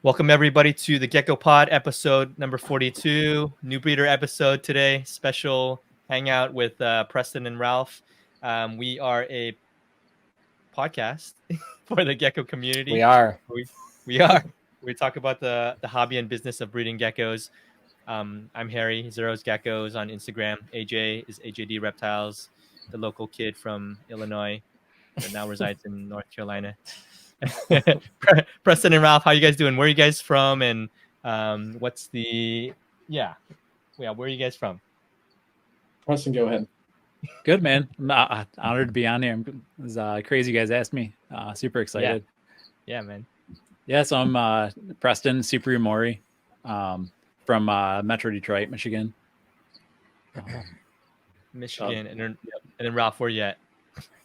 Welcome everybody to the Gecko Pod episode number 42, new breeder episode today. Special hangout with Preston and Ralph. We are a podcast for the gecko community. We are. We are. We talk about the hobby and business of breeding geckos. I'm Harry, Zero's Geckos on Instagram. AJ is AJD Reptiles, the local kid from Illinois that now resides in North Carolina. Preston and Ralph, how you guys doing? Where are you guys from? And what's the where are you guys from? Preston, go ahead. Good, man. I'm honored to be on here. It's crazy you guys asked me. Super excited. Yeah, man. Yeah, so I'm Preston, Super Yamori, from Metro Detroit, Michigan. Michigan. And then Ralph, where you at?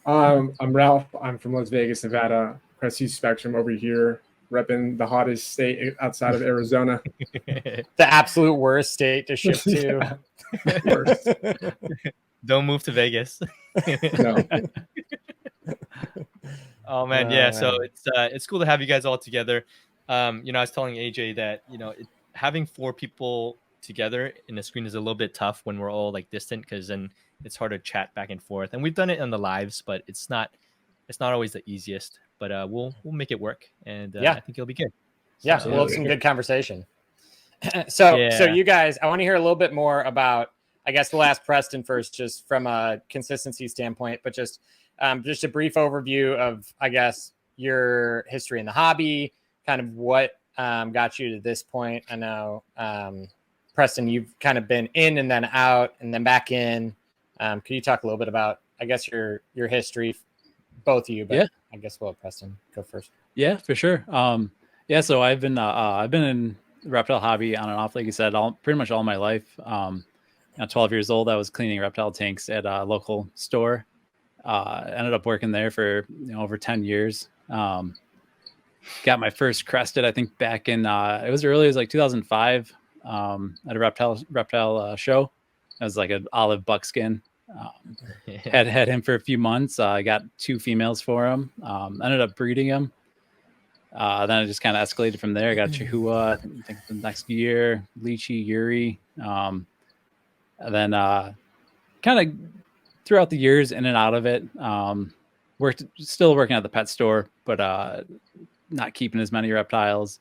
I'm Ralph. I'm from Las Vegas, Nevada. Crestie Spectrum over here, repping the hottest state outside of Arizona. The absolute worst state to ship to. Worst. Don't move to Vegas. No. Oh man, yeah. So it's cool to have you guys all together. I was telling AJ that having four people together in the screen is a little bit tough when we're all like distant, because then it's hard to chat back and forth. And we've done it on the lives, but it's not always the easiest. But we'll make it work, and I think it'll be good. Yeah, we'll have some good conversation. So you guys, I want to hear a little bit more about. I guess we'll ask Preston first, just from a consistency standpoint, but just a brief overview of, I guess, your history in the hobby, kind of what got you to this point. I know, Preston, you've kind of been in and then out and then back in. Could you talk a little bit about, I guess, your history, both of you? But yeah. I guess we'll have Preston go first. Yeah, for sure. So I've been in the reptile hobby on and off, like you said, pretty much all my life. At 12 years old, I was cleaning reptile tanks at a local store. Ended up working there for over 10 years. Got my first crested, I think, back in it was early, it was like 2005, at a reptile show. It was like an olive buckskin. Had him for a few months. I got two females for him. Ended up breeding him. Then it just kind of escalated from there. I got Chihuahua, I think the next year, Lychee, Yuri. And then kind of throughout the years, in and out of it. Still working at the pet store, but not keeping as many reptiles.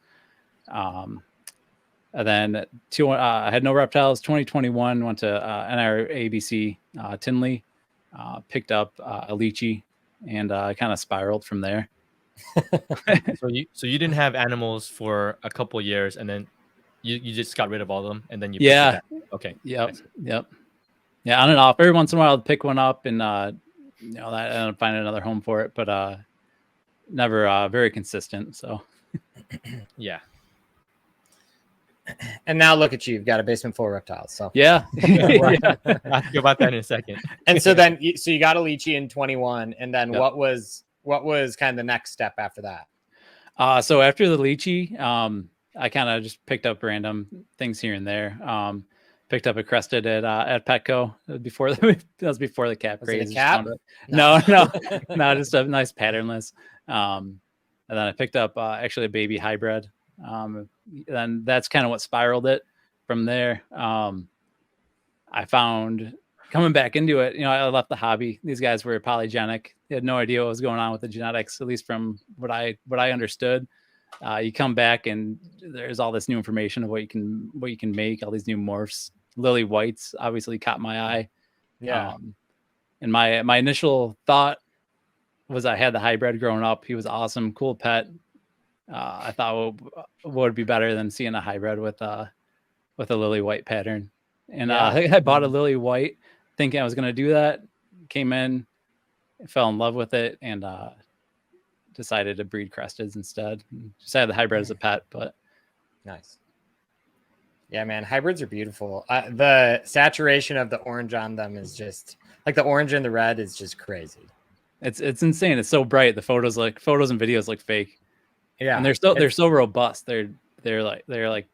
And then I had no reptiles. 2021 went to NRABC Tinley, picked up a Lychee, and kind of spiraled from there. So you didn't have animals for a couple of years, and then you just got rid of all of them, and then you okay. Yep. Yeah, on and off. Every once in a while, I'd pick one up, and I ended up finding another home for it, but never very consistent. So yeah. And now look at you. You've got a basement full of reptiles. So yeah. I'll ask you about that in a second. And so then, you got a Lychee in 21, and then what was kind of the next step after that? So after the Lychee, I kind of just picked up random things here and there. Picked up a crested at Petco before that was before the cap craze. Cap? No, just a nice patternless. And then I picked up actually a baby hybrid. Then that's kind of what spiraled it from there. I found coming back into it, I left the hobby. These guys were polygenic. They had no idea what was going on with the genetics, at least from what I understood. You come back and there's all this new information of what you can make, all these new morphs. Lily whites obviously caught my eye. Yeah. And my initial thought was I had the hybrid growing up. He was awesome, cool pet. I thought what would be better than seeing a hybrid with a lily white pattern. And I bought a lily white thinking I was going to do that. Came in, fell in love with it, and decided to breed cresteds instead. Just had the hybrid as a pet, but nice. Yeah, man, hybrids are beautiful. The saturation of the orange on them is just like the orange and the red is just crazy. It's insane. It's so bright. The photos and videos look fake. Yeah, and they're so robust. They're like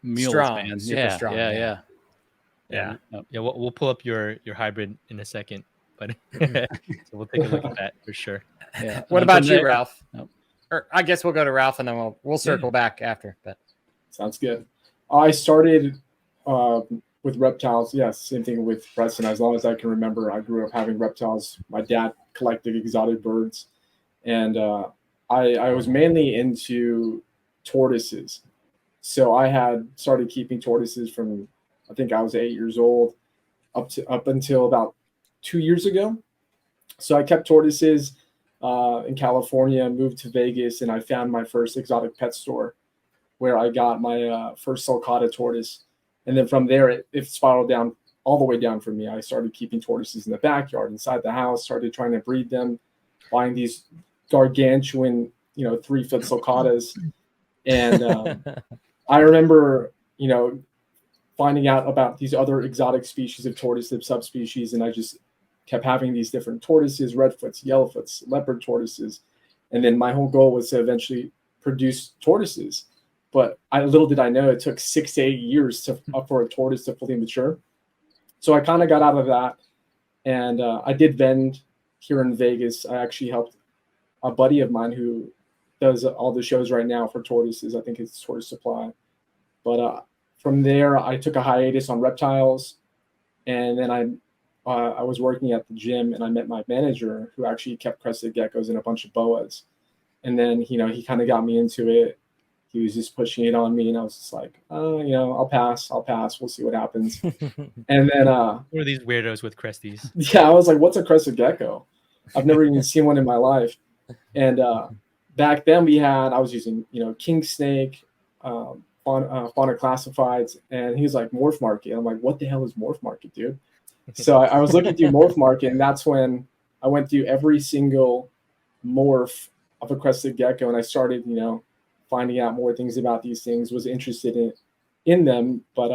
mules, strong, man. Super strong. Yeah. We'll pull up your hybrid in a second, but so we'll take a look at that for sure. Yeah. What about you, Ralph? Nope. or I guess we'll go to Ralph and then we'll circle back after. But sounds good. I started with reptiles. Yes, same thing with Preston. As long as I can remember, I grew up having reptiles. My dad collected exotic birds, and I was mainly into tortoises. So I had started keeping tortoises from, I think I was 8 years old up until about 2 years ago. So I kept tortoises in California, moved to Vegas, and I found my first exotic pet store where I got my first sulcata tortoise. And then from there, it spiraled down all the way down for me. I started keeping tortoises in the backyard, inside the house, started trying to breed them, buying these gargantuan, 3-foot sulcatas. And I remember, finding out about these other exotic species of tortoise, the subspecies, and I just kept having these different tortoises, redfoots, yellowfoots, leopard tortoises. And then my whole goal was to eventually produce tortoises. But little did I know it took 6 to 8 years for a tortoise to fully mature. So I kind of got out of that. And I did vend here in Vegas. I actually helped a buddy of mine who does all the shows right now for tortoises. I think it's Tortoise Supply. But from there, I took a hiatus on reptiles. And then I was working at the gym and I met my manager who actually kept crested geckos and a bunch of boas. And then, he kind of got me into it. He was just pushing it on me, and I was just like, I'll pass. We'll see what happens. And then what are these weirdos with Cresties? Yeah, I was like, what's a crested gecko? I've never even seen one in my life. And back then I was using, king snake, fauna classifieds, and he was like, Morph Market. I'm like, what the hell is Morph Market, dude? So I was looking through Morph Market, and that's when I went through every single morph of a crested gecko, and I started, finding out more things about these things, was interested in them, but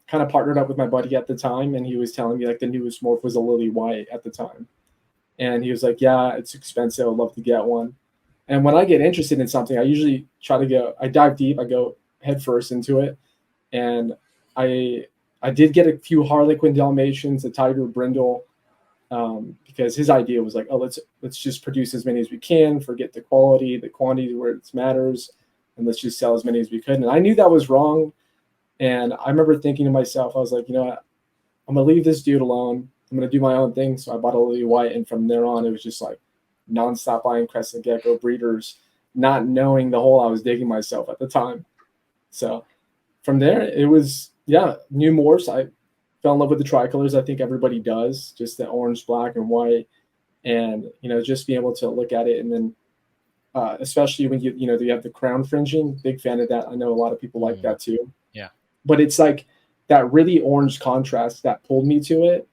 kind of partnered up with my buddy at the time, and he was telling me like the newest morph was a lily white at the time. And he was like, yeah, it's expensive. I'd love to get one. And when I get interested in something, I usually I dive deep, I go head first into it. And I did get a few Harlequin Dalmatians, a Tiger Brindle, because his idea was like, oh, let's just produce as many as we can, forget the quality, the quantity where it matters, and let's just sell as many as we could. And I knew that was wrong. And I remember thinking to myself, I was like, what? I'm going to leave this dude alone. I'm going to do my own thing. So I bought a lily white. And from there on, it was just like nonstop buying crested gecko breeders, not knowing the hole I was digging myself at the time. So from there, it was, new morphs. I fell in love with the tricolors. I think everybody does, just the orange, black, and white. And, just being able to look at it. And then especially when you have the crown fringing, big fan of that. I know a lot of people like that too. Yeah. But it's like that really orange contrast that pulled me to it.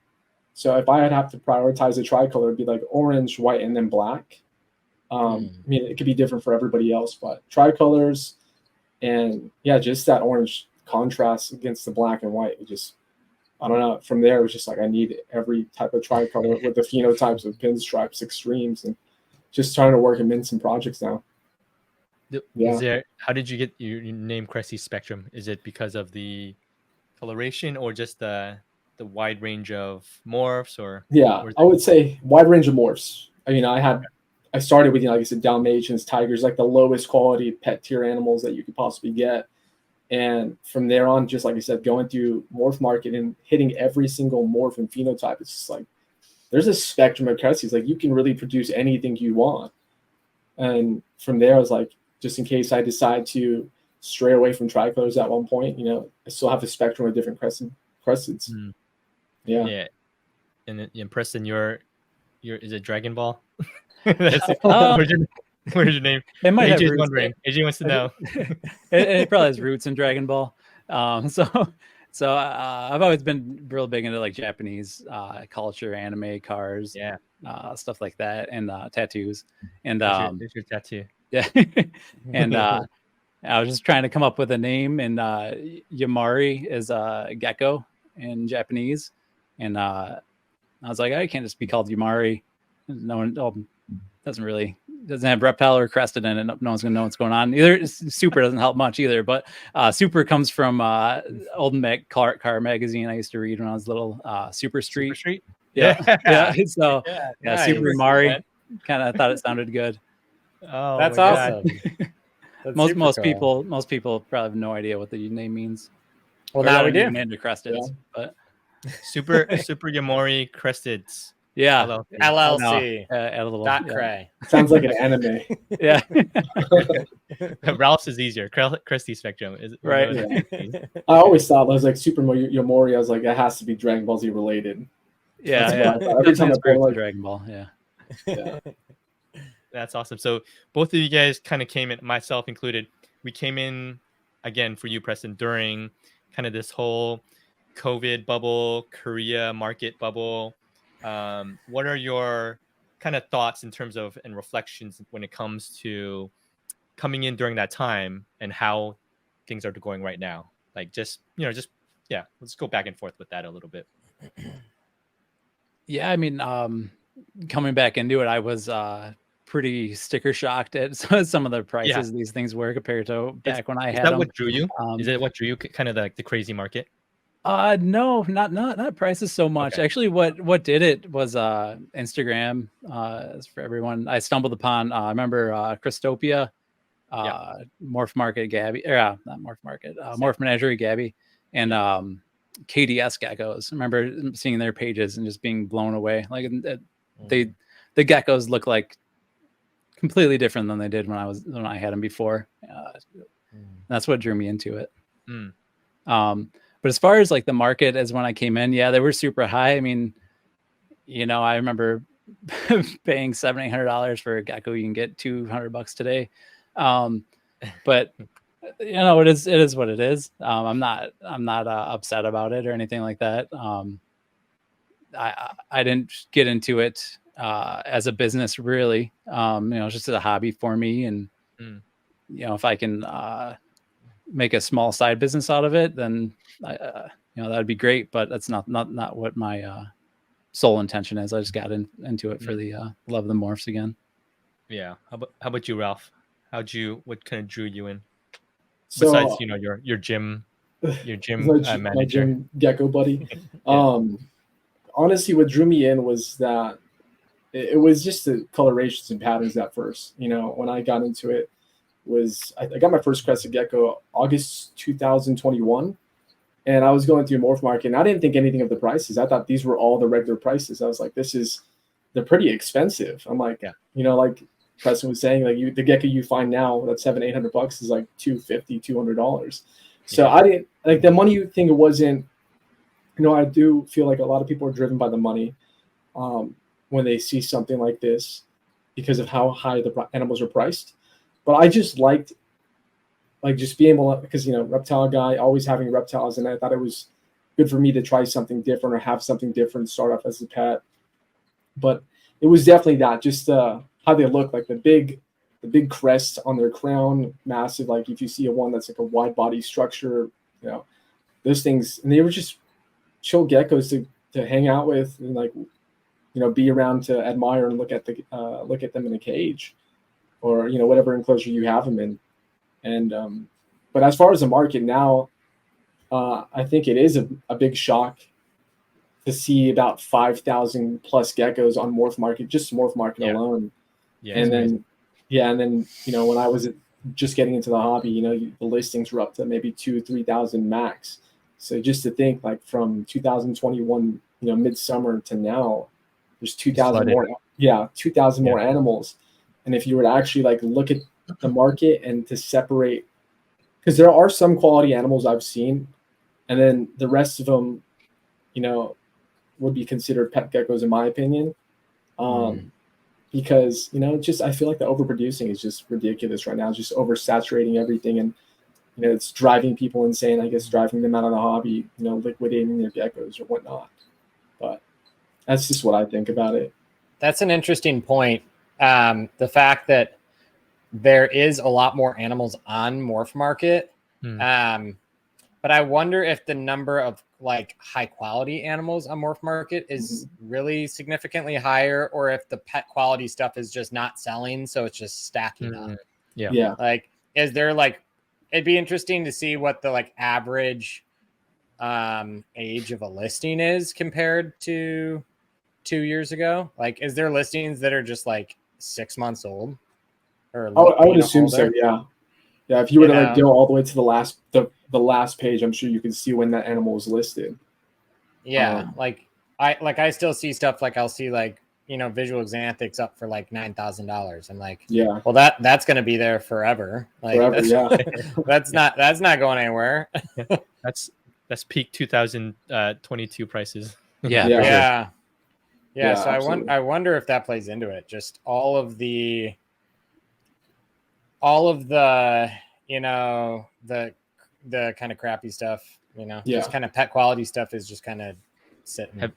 So if I had have to prioritize a tricolor, it'd be like orange, white, and then black. I mean, it could be different for everybody else, but tricolors and just that orange contrast against the black and white. It just, I don't know. From there, it was just like I need every type of tricolor with the phenotypes of pinstripes, extremes, and just trying to work them in some projects now. How did you get your name Crestie Spectrum? Is it because of the coloration or just the wide range of morphs? Or I would say wide range of morphs. I mean, I started with, like I said, Dalmatians, tigers, like the lowest quality pet tier animals that you could possibly get. And from there on, just like I said, going through Morph Market and hitting every single morph and phenotype, it's just like there's a spectrum of Cresties. Like you can really produce anything you want. And from there, I was like, just in case I decide to stray away from tricolors at one point, I still have a spectrum of different cresteds. Yeah. And then, Preston, your is it Dragon Ball? Where's your name? It might AJ's have roots. Wondering. AJ wants to know. it probably has roots in Dragon Ball. So I've always been real big into like Japanese culture, anime, cars, stuff like that, and tattoos. And there's your tattoo. Yeah. And I was just trying to come up with a name, and Yamori is gecko in Japanese. And I was like, I can't just be called Yamori. No one doesn't have reptile or crested in it. No one's gonna know what's going on. Either Super doesn't help much either, but Super comes from old car magazine I used to read when I was little. Super Street. Yeah. So nice. Super Yamori. Kind of thought it sounded good. Oh, That's my God. awesome. That's most cool. people probably have no idea what the name means. Well, now we do. Named Crested, but Super Yamori Cresteds. yeah, LLC. Add a little Cray. Sounds like an anime. Yeah. Ralph's is easier. Crestie Spectrum is right. Yeah. I always thought it was like Super Yamori. I was like, it has to be Dragon Ball Z related. Yeah. Every time I play like Dragon Ball, yeah. That's awesome. So both of you guys kind of came in, myself included. We came in again for you, Preston, during kind of this whole COVID bubble, Korea market bubble. What are your kind of thoughts in terms of and reflections when it comes to coming in during that time and how things are going right now? Like let's go back and forth with that a little bit. Yeah, I mean, coming back into it, I was pretty sticker shocked at some of the prices these things were compared to back when I had them. What drew you? Is it what drew you? Kind of like the crazy market? No, not prices so much. Okay. Actually, what did it was Instagram. For everyone, I stumbled upon. I remember Crestopia, Morph Market Gabby, not Morph Market, Morph Menagerie Gabby, and KDS Geckos. I remember seeing their pages and just being blown away. Like the geckos look like completely different than they did when I had them before. That's what drew me into it. But as far as like the market as when I came in, they were super high. I mean, I remember paying $700-800 for a gecko. You can get $200 today. But it is what it is. I'm not upset about it or anything like that. I didn't get into it as a business really. It's just a hobby for me. And, if I can make a small side business out of it, then that'd be great, but that's not what my sole intention is. I just got into it for the love of the morphs again. Yeah. How about you, Ralph? What kind of drew you in? So, besides, your gym manager, my gym gecko buddy. Honestly, what drew me in was that it was just the colorations and patterns at first. When I got into it, I got my first crested gecko August 2021, and I was going through Morph Market, and I didn't think anything of the prices. I thought these were all the regular prices. I was like, they're pretty expensive. I'm like, like Preston was saying, like the gecko you find now that's $700-800 is like $250-$200. So I didn't like the money thing. It wasn't. I do feel like a lot of people are driven by the money when they see something like this because of how high the animals are priced. But I just liked just being able to, because reptile guy, always having reptiles, and I thought it was good for me to try something different or have something different, start off as a pet. But it was definitely that, just how they look, like the big crest on their crown, massive. Like if you see one that's like a wide body structure, those things, and they were just chill geckos to hang out with and be around, to admire and look at them in a cage, or whatever enclosure you have them in. And but as far as the market now, I think it is a big shock to see about 5,000 plus geckos on Morph Market, just Morph Market alone. And then when I was just getting into the hobby, the listings were up to maybe 2,000-3,000 max. So just to think, like from 2021, midsummer to now, there's 2,000 more. 2,000 more animals. And if you were to actually look at the market and to separate, because there are some quality animals I've seen, and then the rest of them, would be considered pet geckos in my opinion. Because, I feel like the overproducing is just ridiculous right now. It's just oversaturating everything. And, it's driving people insane, I guess, driving them out of the hobby, liquidating their geckos or whatnot. But that's just what I think about it. That's an interesting point. The fact that there is a lot more animals on Morph Market. But I wonder if the number of high quality animals on Morph Market is really significantly higher, or if the pet quality stuff is just not selling. So it's just stacking up. Yeah. Is there it'd be interesting to see what the average age of a listing is compared to 2 years ago. Is there listings that are just 6 months old? or I would assume so. Yeah. Yeah. If you were to like go all the way to the last page, I'm sure you can see when that animal was listed. Yeah. I still see stuff like I'll see like, visual xanthics up for like $9,000. I'm like, yeah, well, that's going to be there forever. Like forever. Yeah. that's not going anywhere. That's peak 2022 prices. Yeah. Yeah. For sure. Yeah. So absolutely. I wonder if that plays into it. Just all of the, the kind of crappy stuff, just kind of pet quality stuff is just kind of sitting.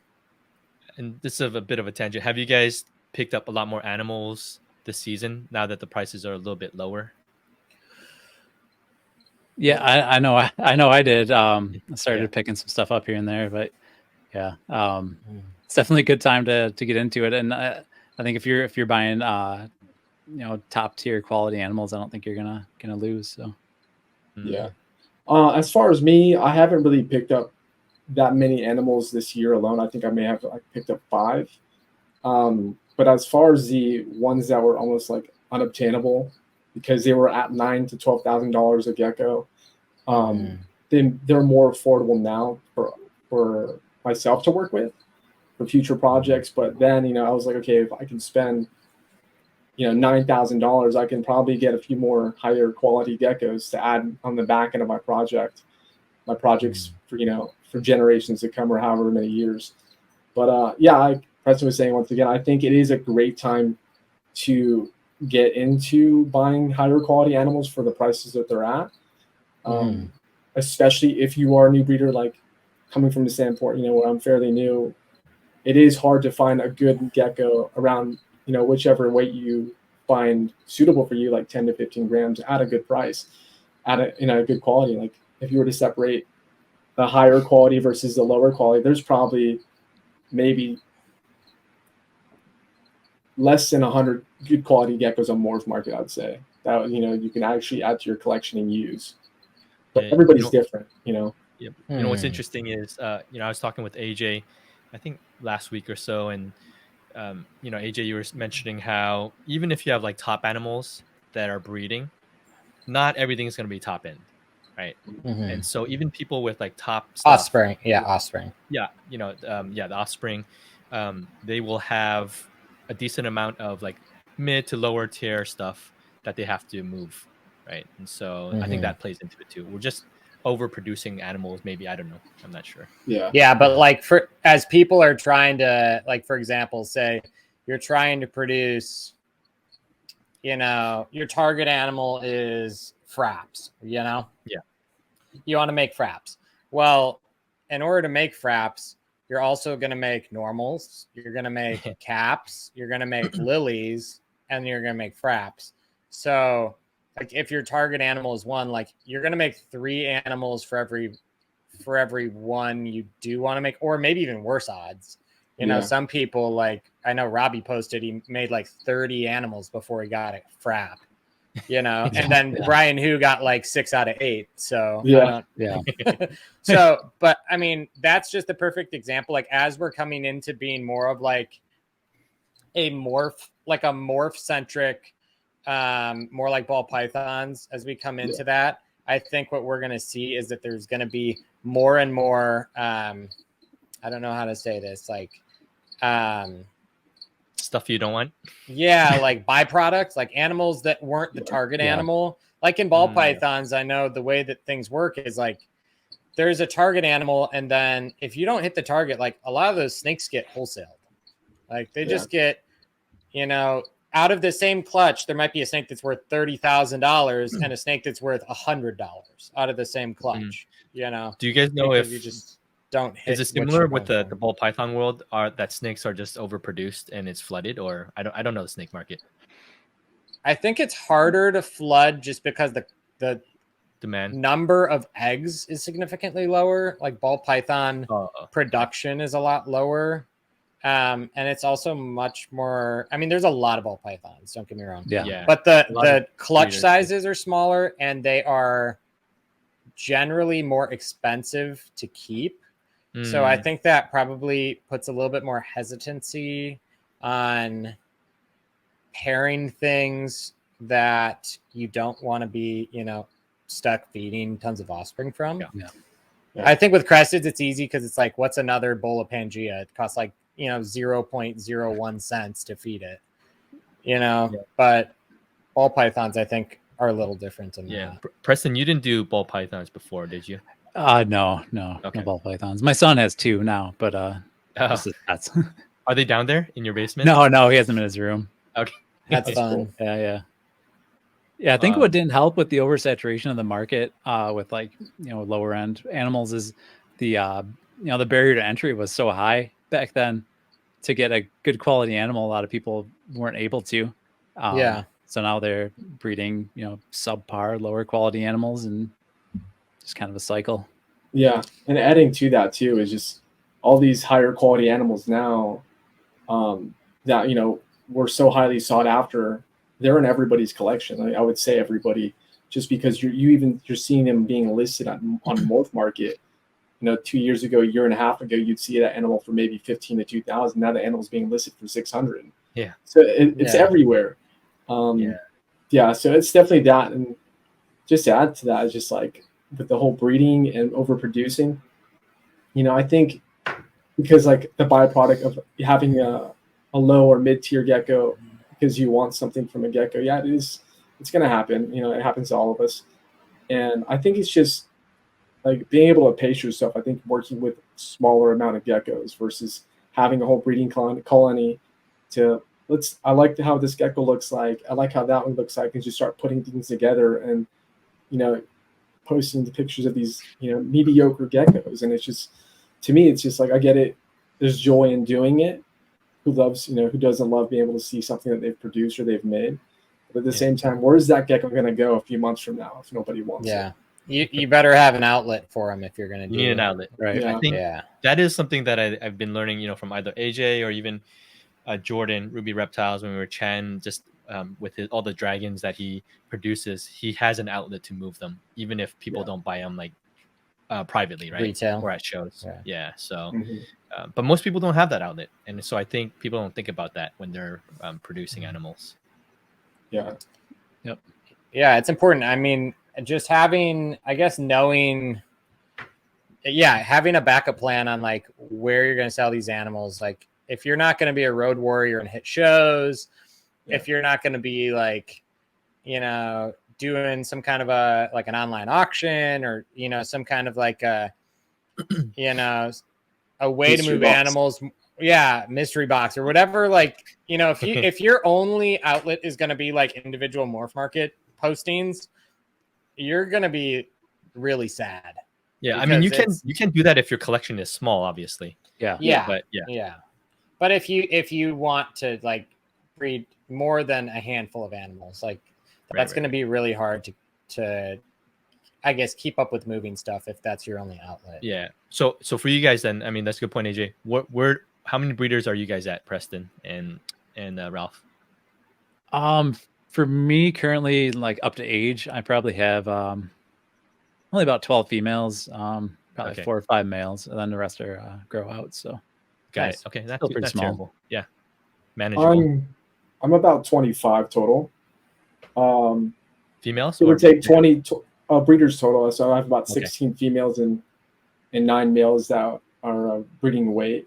And this is a bit of a tangent. Have you guys picked up a lot more animals this season now that the prices are a little bit lower? Yeah, I know I did. I started picking some stuff up here and there, but yeah, it's definitely a good time to get into it. And I think if you're buying top tier quality animals, I don't think you're gonna lose. So yeah. As far as me, I haven't really picked up that many animals this year alone. I think I may have picked up 5. But as far as the ones that were almost like unobtainable because they were at $9,000 to $12,000 a gecko, they're more affordable now for myself to work with for future projects. But then, I was like, okay, if I can spend, $9,000, I can probably get a few more higher quality geckos to add on the back end of my projects for generations to come or however many years. But Preston was saying once again, I think it is a great time to get into buying higher quality animals for the prices that they're at. Especially if you are a new breeder, like coming from the standpoint, where I'm fairly new, it is hard to find a good gecko around, whichever weight you find suitable for you, like 10 to 15 grams at a good price, at a good quality. Like if you were to separate the higher quality versus the lower quality, there's probably maybe less than 100 good quality geckos on Morph Market, I'd say. That, you can actually add to your collection and use. But everybody's different, Yep. What's interesting is, I was talking with AJ, I think last week or so, and AJ, you were mentioning how even if you have like top animals that are breeding, not everything is going to be top end, right? And so even people with like top stuff, offspring, the offspring, they will have a decent amount of like mid to lower tier stuff that they have to move, right? And so I think that plays into it too. We're just overproducing animals, maybe. I don't know. I'm not sure. Yeah, but like as people are trying to, like, for example, say you're trying to produce, your target animal is fraps, Yeah. You want to make fraps. Well, in order to make fraps, you're also going to make normals. You're going to make caps. You're going to make lilies, and you're going to make fraps. So, like, if your target animal is 1, like, you're going to make 3 animals for every one you do want to make, or maybe even worse odds. Some people, like, I know Robbie posted, he made like 30 animals before he got a frap. And then Brian Hu got like 6 out of 8. So So, but I mean, that's just the perfect example. Like, as we're coming into being more of like a morph centric, more like ball pythons, as we come into that, I think what we're going to see is that there's going to be more and more, I don't know how to say this, like, stuff you don't want. Yeah, like byproducts, like animals that weren't the target animal. Like in ball pythons, I know the way that things work is like there's a target animal, and then if you don't hit the target, like a lot of those snakes get wholesaled. Like they just get, out of the same clutch, there might be a snake that's worth $30,000 and a snake that's worth $100 out of the same clutch. Do you guys know if you just don't hit? Is it similar with the ball python world? Are that snakes are just overproduced and it's flooded, or I don't know the snake market. I think it's harder to flood just because the demand number of eggs is significantly lower. Like ball python production is a lot lower. And it's also much more, I mean, there's a lot of ball pythons, don't get me wrong. Yeah. But the clutch sizes are smaller, and they are generally more expensive to keep. So I think that probably puts a little bit more hesitancy on pairing things that you don't want to be, stuck feeding tons of offspring from. Yeah. I think with Cresteds, it's easy because it's like, what's another bowl of Pangea? It costs like, 0.01 cents to feed it, but ball pythons, I think, are a little different than that. Preston, you didn't do ball pythons before, did you? No ball pythons. My son has 2 now, but that's Are they down there in your basement? No, he has them in his room. Okay. That's fun. Cool. Yeah, I think what didn't help with the oversaturation of the market with lower end animals is the the barrier to entry was so high back then. To get a good quality animal, a lot of people weren't able to. So now they're breeding, subpar, lower quality animals, and just kind of a cycle. Yeah, and adding to that too is just all these higher quality animals now that were so highly sought after. They're in everybody's collection. I would say everybody, just because you're seeing them being listed on Morph Market. 2 years ago, a year and a half ago, you'd see that animal for maybe 15 to 2,000. Now the animal's being listed for 600. Yeah. So it's everywhere. So it's definitely that. And just to add to that, is just like with the whole breeding and overproducing. I think because like the byproduct of having a low or mid-tier gecko, because you want something from a gecko, it's going to happen. It happens to all of us. And I think it's just like being able to pace yourself. I think working with smaller amount of geckos versus having a whole breeding colony I like how this gecko looks like. I like how that one looks like. And just start putting things together and, posting the pictures of these, mediocre geckos. And it's just, to me, it's just like, I get it. There's joy in doing it. Who doesn't love being able to see something that they've produced or they've made? But at the same time, where's that gecko going to go a few months from now if nobody wants it? You better have an outlet for them if you're going to do it. You need an outlet, right? Yeah. I think that is something that I've been learning, from either AJ or even Jordan, Ruby Reptiles, when we were chatting, just with all the dragons that he produces, he has an outlet to move them, even if people don't buy them like privately, right? Retail. Or at shows. So, but most people don't have that outlet. And so I think people don't think about that when they're producing animals. Yeah. Yep. Yeah, it's important. I mean, just having, I guess, having a backup plan on like where you're going to sell these animals. Like if you're not going to be a road warrior and hit shows, if you're not going to be like, doing some kind of an online auction or, some kind of like a way mystery to move box. Animals. Yeah. Mystery box or whatever. Like, if your only outlet is going to be like individual Morph Market postings, you're going to be really sad. Yeah. I mean, you can do that if your collection is small, obviously. But if you want to like breed more than a handful of animals, like that's going to be really hard to I guess keep up with moving stuff if that's your only outlet. Yeah. So for you guys then, I mean, that's a good point, AJ. How many breeders are you guys at, Preston and Ralph? For me currently, like up to age, I probably have only about 12 females, probably 4 or 5 males, and then the rest are grow out. So got it. Okay, that's pretty small. Terrible. Yeah, manageable. I'm about 25 total. Females? It would take 20 breeders total. So I have about 16 females and 9 males that are breeding weight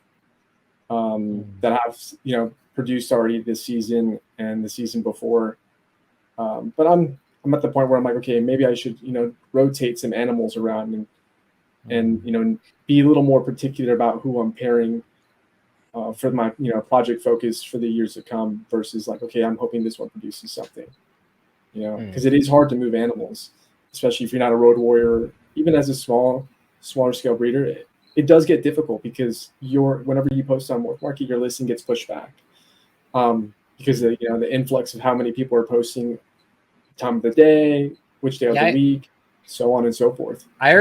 that have produced already this season and the season before. But I'm at the point where I'm like, okay, maybe I should rotate some animals around and be a little more particular about who I'm pairing for my project focus for the years to come versus like, okay, I'm hoping this one produces something, because it is hard to move animals, especially if you're not a road warrior. Even as a smaller scale breeder, it does get difficult because whenever you post on Morph Market, your listing gets pushed back because of, the influx of how many people are posting, time of the day, which day of the week, so on and so forth. I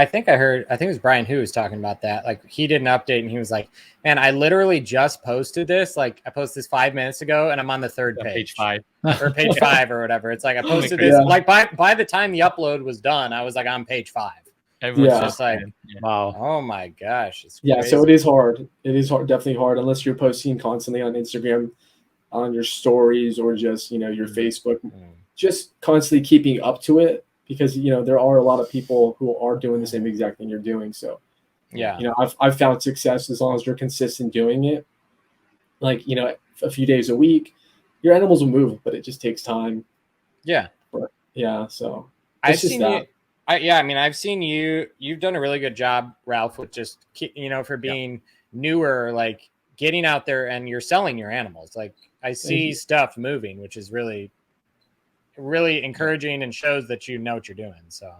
think it was Brian who was talking about that. Like he did an update and he was like, man, I literally just posted this. Like I posted this 5 minutes ago and I'm on the third page 5 or page 5 or whatever. It's like, I posted this like by the time the upload was done, I was like on page 5. Everyone's just like, wow. Oh my gosh. It's crazy. crazy. So it is hard. It is hard, definitely hard unless you're posting constantly on Instagram. on your stories or just, your Facebook, just constantly keeping up to it, because, there are a lot of people who are doing the same exact thing you're doing. So, I've found success as long as you're consistent doing it. Like, a few days a week, your animals will move, but it just takes time. Yeah. But so I've seen you. I've seen you. You've done a really good job, Ralph, with just, for being newer, like getting out there and you're selling your animals. Like, I see stuff moving, which is really, really encouraging and shows that you know what you're doing. So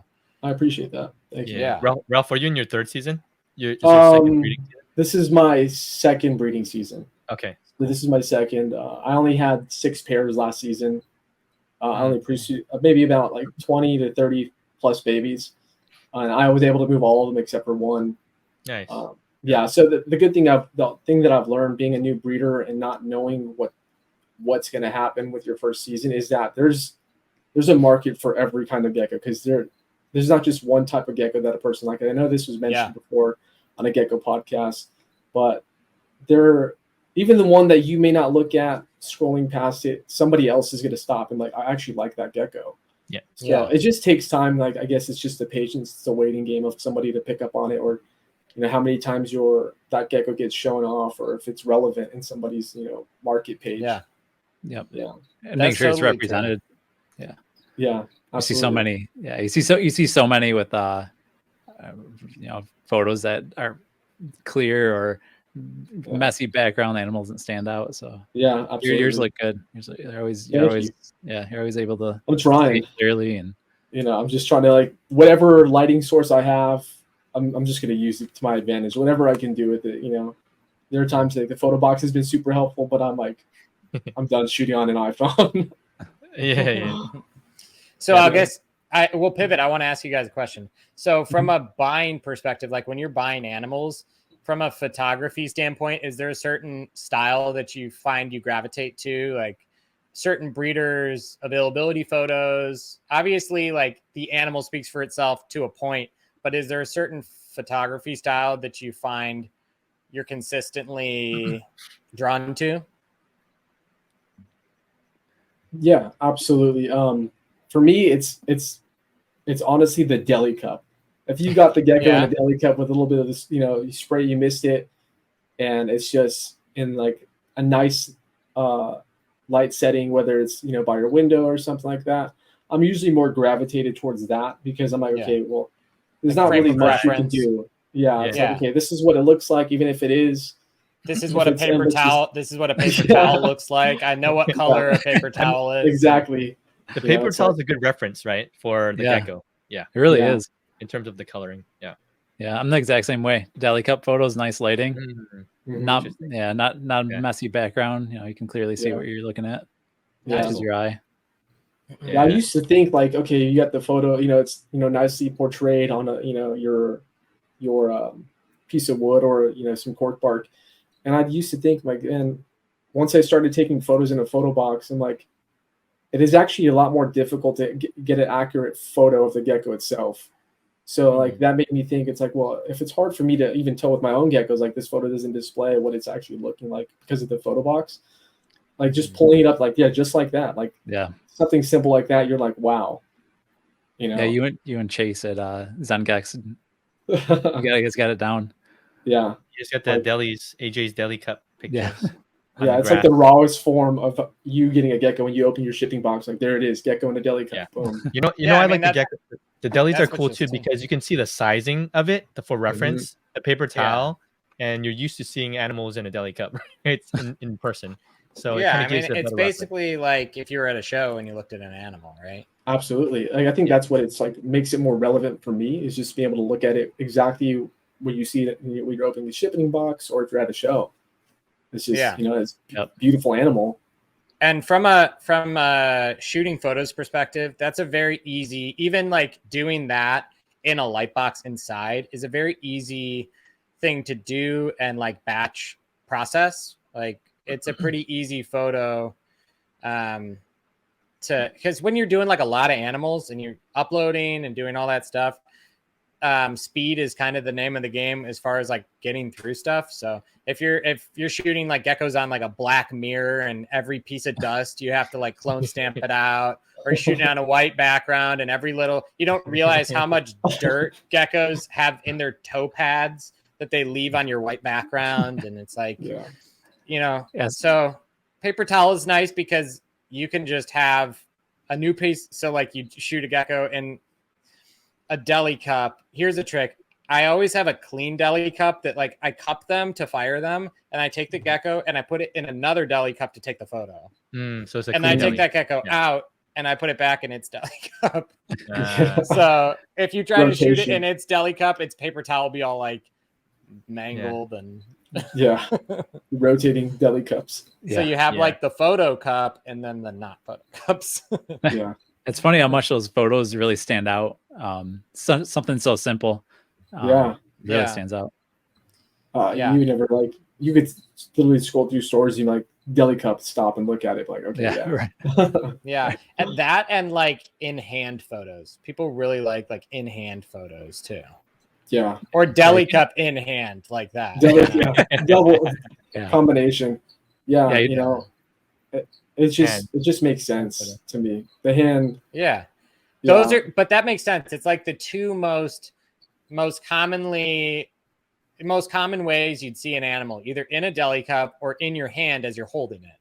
I appreciate that. Thank you. Yeah. Ralph, are you in your third season? Is your second breeding season? This is my second breeding season. Okay. So this is my second. I only had 6 pairs last season. I only produced maybe about like 20 to 30 plus babies. And I was able to move all of them except for one. Nice. So the good thing the thing that I've learned being a new breeder and not knowing what's going to happen with your first season is that there's a market for every kind of gecko, because there's not just one type of gecko that a person like. I know this was mentioned before on a Gecko podcast, but even the one that you may not look at scrolling past it, somebody else is going to stop and like, I actually like that gecko. Yeah. So it just takes time. Like, I guess it's just the patience. It's a waiting game of somebody to pick up on it, or, how many times that gecko gets shown off, or if it's relevant in somebody's, market page. Yeah. Yep. Yeah. And make sure it's represented. True. Yeah. Absolutely. You see so many. Yeah. You see so many with, photos that are clear or messy background animals that stand out. So absolutely. Yours look good. You're always able to. I'm trying clearly, and I'm just trying to, like, whatever lighting source I have, I'm just going to use it to my advantage. Whatever I can do with it, There are times like the photo box has been super helpful, but I'm like, I'm done shooting on an iPhone. Yeah. So I guess we'll pivot. I want to ask you guys a question. So from a buying perspective, like when you're buying animals, from a photography standpoint, is there a certain style that you find you gravitate to, like certain breeders, availability photos? Obviously, like the animal speaks for itself to a point, but is there a certain photography style that you find you're consistently drawn to? Yeah, absolutely. For me, it's honestly the deli cup. If you got the gecko in a deli cup with a little bit of this, you spray, you missed it, and it's just in like a nice light setting, whether it's by your window or something like that. I'm usually more gravitated towards that, because I'm like, okay, well, there's not really much you can do. It's like, okay, this is what it looks like, even if it is. This is what a paper towel. This is what a paper towel looks like. I know what color a paper towel is. Exactly. The paper towel is a good reference, right, for the gecko. Yeah, it really is in terms of the coloring. Yeah, I'm the exact same way. Deli cup photos, nice lighting, not messy background. You can clearly see what you're looking at. Catches your eye. I used to think like, okay, you got the photo, it's nicely portrayed on a your piece of wood or some cork bark, and I used to think like, and once I started taking photos in a photo box, I'm like, it is actually a lot more difficult to get an accurate photo of the gecko itself. So like that made me think, it's like, well, if it's hard for me to even tell with my own geckos, like this photo doesn't display what it's actually looking like because of the photo box, like just pulling it up, like, just like that, like something simple like that, you're like, wow. You and Chase at Zengex, you guys got it down. Yeah. You just got the AJ's Deli Cup pictures. Yeah, it's like the rawest form of you getting a gecko when you open your shipping box. Like, there it is, gecko in a deli cup. Yeah. Boom. I like the gecko. The delis are cool too, because you can see the sizing of it for reference, the paper towel, and you're used to seeing animals in a deli cup, right? in person. So it's basically like if you were at a show and you looked at an animal, right? Absolutely. Like, I think that's what it's like makes it more relevant for me, is just being able to look at it exactly when you see it when you're opening the shipping box or if you're at a show. It's just it's a beautiful animal. And from a shooting photos perspective, that's a very easy, even like doing that in a light box inside is a very easy thing to do and like batch process. Like it's a pretty easy photo because when you're doing like a lot of animals and you're uploading and doing all that stuff, speed is kind of the name of the game as far as like getting through stuff. So if you're shooting like geckos on like a black mirror and every piece of dust you have to like clone stamp it out, or you're shooting on a white background and you don't realize how much dirt geckos have in their toe pads that they leave on your white background. And it's like, so paper towel is nice because you can just have a new piece. So like you shoot a gecko in a deli cup. Here's a trick. I always have a clean deli cup that like I cup them to fire them, and I take the gecko and I put it in another deli cup to take the photo. So it's and I take that gecko out and I put it back in its deli cup. So if you try to shoot it in its deli cup, its paper towel will be all like mangled and rotating deli cups. So you have like the photo cup and then the not photo cups. It's funny how much those photos really stand out. Something so simple really stands out. You never like, you could literally scroll through stores, you like deli cup, stop and look at it like, okay, right. And that, and like in hand photos, people really like in hand photos too. Or deli cup in hand, like that. Double combination. You know, it just makes sense to me. The hand. Those are, but that makes sense. It's like the two most common ways you'd see an animal, either in a deli cup or in your hand as you're holding it.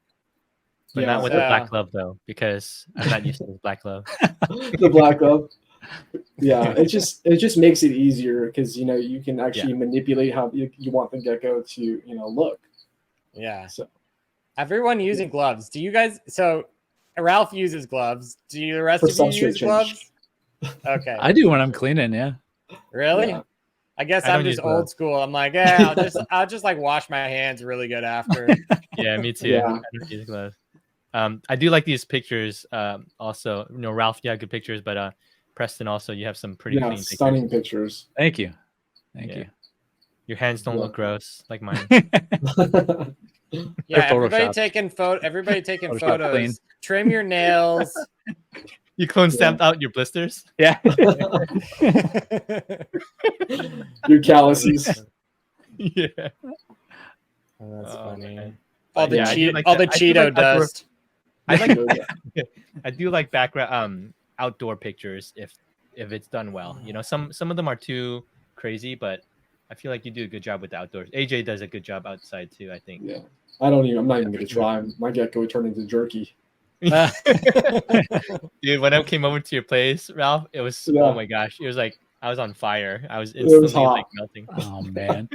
But not with the black glove though, because I'm not used to the black glove. The black glove. It just makes it easier because you can actually manipulate how you want the gecko to look. So everyone using gloves. Do you guys? So Ralph uses gloves. Do the rest of you use gloves? Okay, I do when I'm cleaning. Yeah. Really? Yeah. I guess I'm just old school. I'm like, I'll just like wash my hands really good after. Me too. I don't use gloves. I do like these pictures. Also, Ralph, you have good pictures, but Preston, also, you have some pretty clean stunning pictures. Thank you. Thank you. Your hands don't look gross like mine. Everybody taking photos. Clean. Trim your nails. You clone stamped out your blisters? Yeah. Your calluses. Yeah. Oh, that's funny. Man. All the Cheeto dust. I do like background outdoor pictures if it's done well. Some of them are too crazy, but I feel like you do a good job with the outdoors. AJ does a good job outside too, I think. Yeah. I'm not even gonna try. My gecko would turn into jerky. Dude, when I came over to your place, Ralph, it was oh my gosh, it was like I was on fire. I was instantly like melting. Oh man.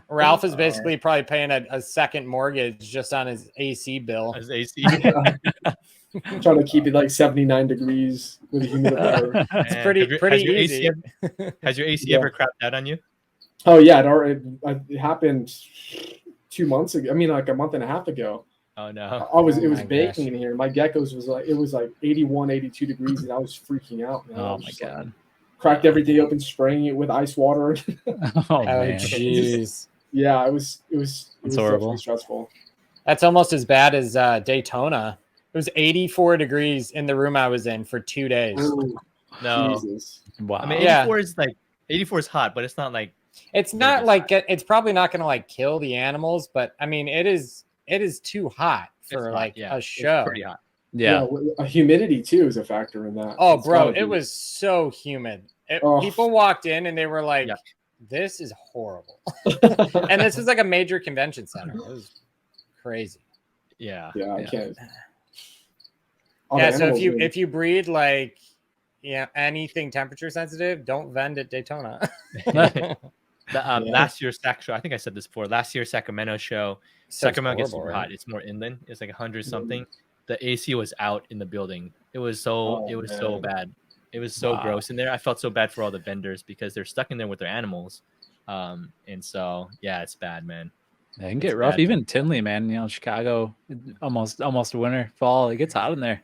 Ralph is basically probably paying a second mortgage just on his AC bill. His AC. I'm trying to keep it like 79 degrees with a humidifier. It's pretty easy. Has your AC ever crapped out on you? Oh yeah, it happened 2 months ago. I mean, like a month and a half ago. Oh no! It was baking in here. My geckos was like 81, 82 degrees, and I was freaking out. Man. Oh my god! Like, cracked everything open, spraying it with ice water. Oh man! Jeez. Yeah, it was horrible. Stressful. That's almost as bad as Daytona. It was 84 degrees in the room I was in for 2 days. Ooh, no. Jesus. Wow. I mean, 84 is like 84 is hot, but it's not like it's not like it's probably not going to like kill the animals, but I mean it is too hot for a show. It's pretty hot. Yeah. Humidity too is a factor in that. Oh, bro, it was so humid. People walked in and they were like, "This is horrible." And this was like a major convention center. It was crazy. Yeah. Yeah, I can't. So if you breed like anything temperature sensitive, don't vend at Daytona. Last year's SAC show, I think I said this before. Last year's Sacramento show, Sacramento gets super hot. It's more inland. It's like 100 something. The AC was out in the building. It was so bad. It was so gross in there. I felt so bad for all the vendors because they're stuck in there with their animals. And so it's bad, man. It can get rough. Even Tinley, man. Chicago, almost winter, fall. It gets hot in there.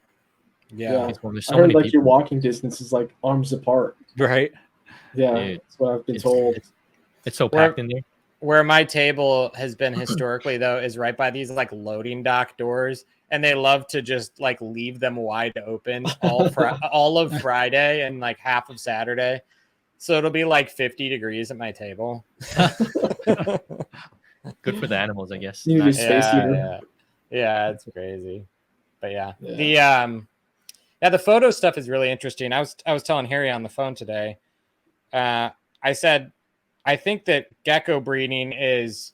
Yeah. I heard like your walking distance is like arms apart. Right. Yeah, dude, that's what I've been told. It's so packed in there. Where my table has been historically, though, is right by these like loading dock doors, and they love to just like leave them wide open all of Friday and like half of Saturday. So it'll be like 50 degrees at my table. Good for the animals, I guess. You need a space heater. Yeah, it's crazy. But yeah. The photo stuff is really interesting. I was telling Harry on the phone today. I said I think that gecko breeding it's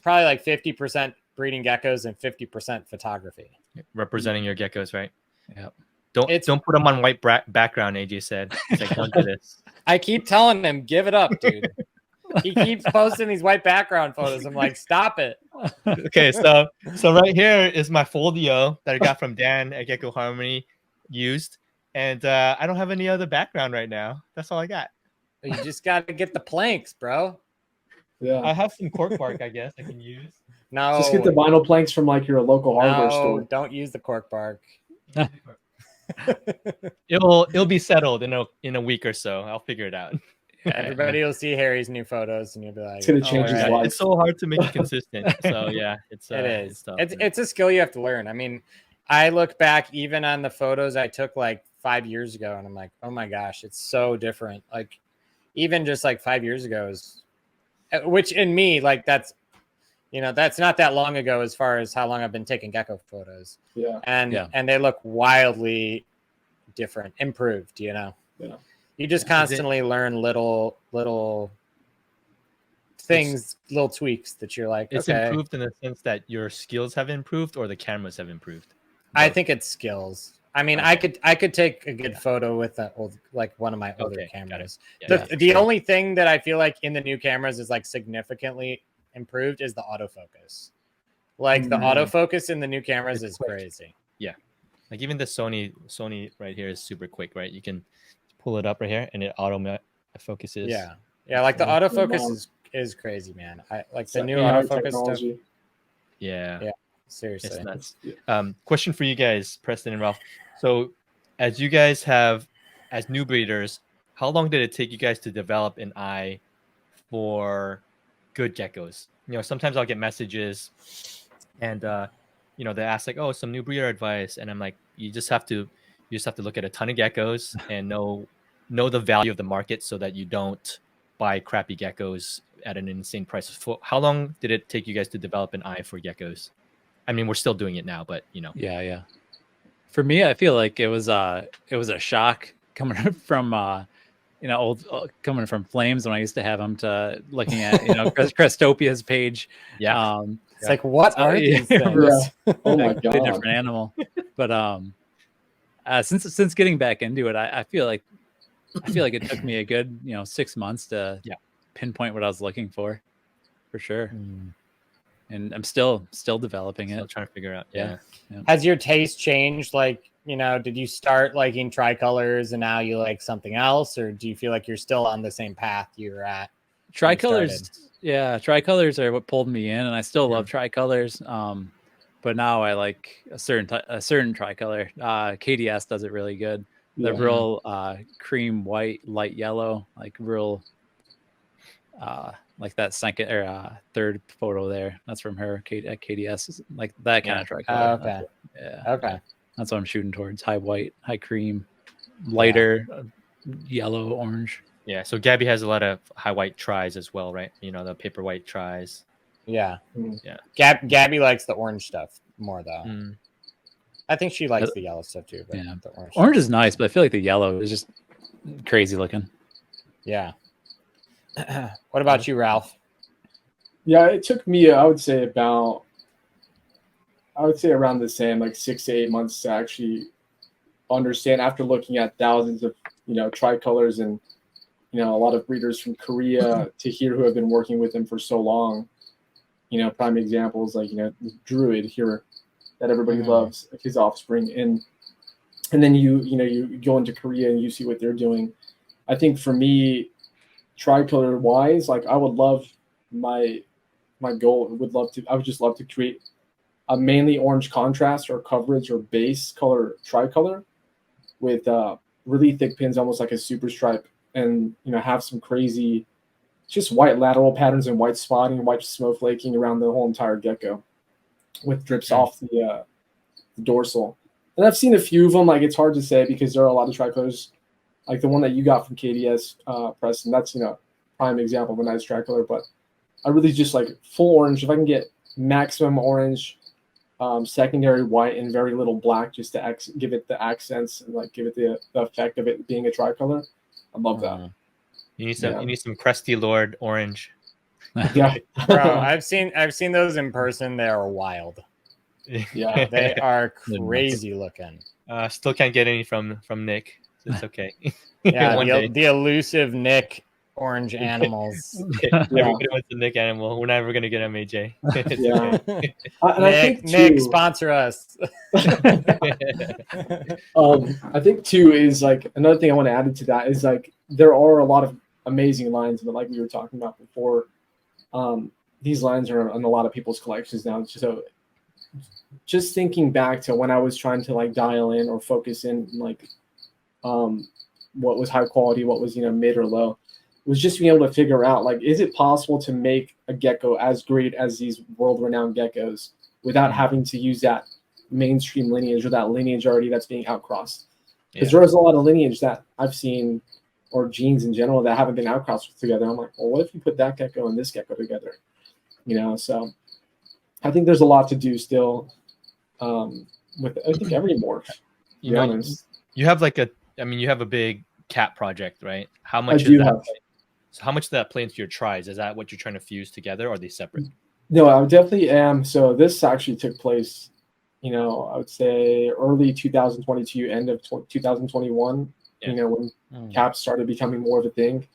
probably like 50% breeding geckos and 50% photography. Representing your geckos, right? Yeah. Don't put them on white background. AJ said, "He's like, don't do this." I keep telling him, give it up, dude. He keeps posting these white background photos. I'm like, stop it. Okay, so right here is my folio that I got from Dan at Gecko Harmony used, and I don't have any other background right now. That's all I got. You just got to get the planks, bro. Yeah, I have some cork bark, I guess I can use. No, just get the vinyl planks from like your local hardware store. Don't use the cork bark. It'll be settled in a week or so. I'll figure it out. Everybody will see Harry's new photos, and you'll be like, "It's gonna change his life." It's so hard to make it consistent. So yeah, it is. It's a skill you have to learn. I mean, I look back even on the photos I took like 5 years ago, and I'm like, oh my gosh, it's so different. Like, even just like 5 years ago is, which in me, like that's not that long ago as far as how long I've been taking gecko photos. Yeah, and they look wildly different, improved. Yeah. You just constantly learn little things, little tweaks that you're like, it's okay. Improved in the sense that your skills have improved or the cameras have improved. I think it's skills. I mean, okay. I could take a good photo with one of my older cameras. The only thing that I feel like in the new cameras is like significantly improved is the autofocus. Like the autofocus in the new cameras is crazy. Yeah. Like even the Sony right here is super quick, right? You can pull it up right here and it auto focuses. Yeah, like the autofocus is crazy, man. I like the new autofocus stuff. Yeah, seriously. It's nuts. Question for you guys, Preston and Ralph. So as you guys have, as new breeders, how long did it take you guys to develop an eye for good geckos? Sometimes I'll get messages and they ask like, oh, some new breeder advice, and I'm like, you just have to look at a ton of geckos and know the value of the market so that you don't buy crappy geckos at an insane price. How long did it take you guys to develop an eye for geckos? I mean, we're still doing it now, but Yeah. For me, I feel like it was a shock coming from coming from Flames when I used to have them to looking at Crestopia's page. Yeah. It's like, what are these things? Oh my god, a different animal. But since getting back into it, I feel like it took me a good 6 months to pinpoint what I was looking for sure. And I'm still developing it. Still trying to figure out. Yeah. Has your taste changed? Like, did you start liking tricolors and now you like something else, or do you feel like you're still on the same path you were at? Tricolors, tricolors are what pulled me in, and I still love tricolors. But now I like a certain tricolor. KDS does it really good. The real cream white, light yellow, like real, like that second or third photo there. That's from her. KDS, like that kind of tricolor. Okay. Okay. That's what I'm shooting towards. High white, high cream, lighter yellow, orange. Yeah. So Gabby has a lot of high white tries as well, right? The paper white tries. Yeah. Gabby likes the orange stuff more though. I think she likes the yellow stuff too. But the orange is nice, but I feel like the yellow is just crazy looking. Yeah. What about you, Ralph? Yeah, it took me, I would say around the same, like 6 to 8 months to actually understand, after looking at thousands of, tricolors and, a lot of breeders from Korea to here who have been working with them for so long. Prime examples like, Druid here that everybody loves, like his offspring. And then you go into Korea and you see what they're doing. I think for me, tricolor wise, like I would love my goal I would just love to create a mainly orange contrast or coverage or base color tricolor with really thick pins, almost like a super stripe, and have some crazy just white lateral patterns and white spotting, white snowflaking around the whole entire gecko with drips off the dorsal. And I've seen a few of them. Like, it's hard to say because there are a lot of tricolors like the one that you got from KDS, Preston. That's prime example of a nice tricolor. But I really just like full orange. If I can get maximum orange, secondary white, and very little black, just to give it the accents and like give it the effect of it being a tricolor. I love that. You need some Crestie Lord orange. Yeah, bro. I've seen those in person. They are wild. Yeah, they are crazy looking. Still can't get any from Nick. So it's okay. Yeah, the elusive Nick orange animals. Everybody wants the Nick animal. We're never gonna get him, AJ. Nick, sponsor us. I think too is like another thing I want to add into that is like there are a lot of amazing lines, but like we were talking about before, these lines are in a lot of people's collections now. So just thinking back to when I was trying to like dial in or focus in like what was high quality, what was mid or low, was just being able to figure out like, is it possible to make a gecko as great as these world-renowned geckos without having to use that mainstream lineage or that lineage already that's being outcrossed? Because there's a lot of lineage that I've seen, or genes in general, that haven't been outcrossed together. I'm like, well, what if you put that gecko and this gecko together? So I think there's a lot to do still with I think every morph. You have you have a big cat project, right? How much how much does that play into your tries? Is that what you're trying to fuse together, or are they separate? No, I definitely am. So this actually took place, I would say early 2022, end of 2021, when caps started becoming more of a thing.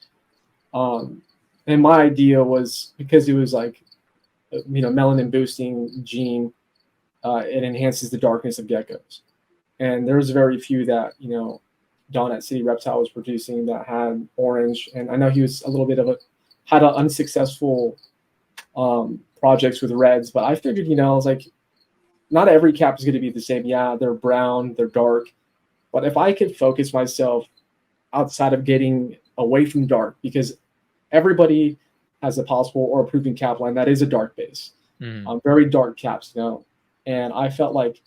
And my idea was, because it was like, melanin boosting gene, it enhances the darkness of geckos. And there's very few that, Don at City Reptile was producing that had orange. And I know he was a little bit had an unsuccessful projects with reds, but I figured, I was like, not every cap is going to be the same. Yeah, they're brown, they're dark. But if I could focus myself outside of getting away from dark, because everybody has a possible or a proven cap line that is a dark base, very dark caps, And I felt like,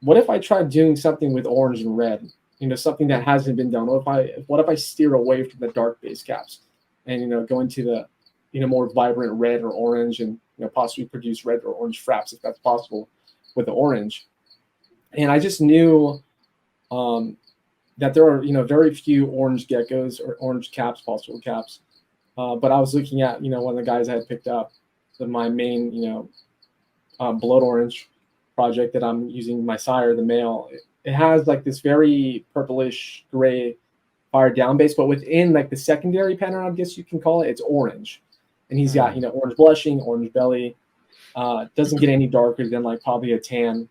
what if I tried doing something with orange and red? Something that hasn't been done. What if I steer away from the dark base caps and go into the more vibrant red or orange, and possibly produce red or orange fraps if that's possible with the orange. And I just knew that there are very few orange geckos or orange caps, possible caps. But I was looking at one of the guys I had picked up, my main blood orange project that I'm using, my sire, the male. It has like this very purplish gray fire down base, but within like the secondary pattern, I guess you can call it, it's orange. And he's got orange blushing, orange belly. Doesn't get any darker than like probably a tan,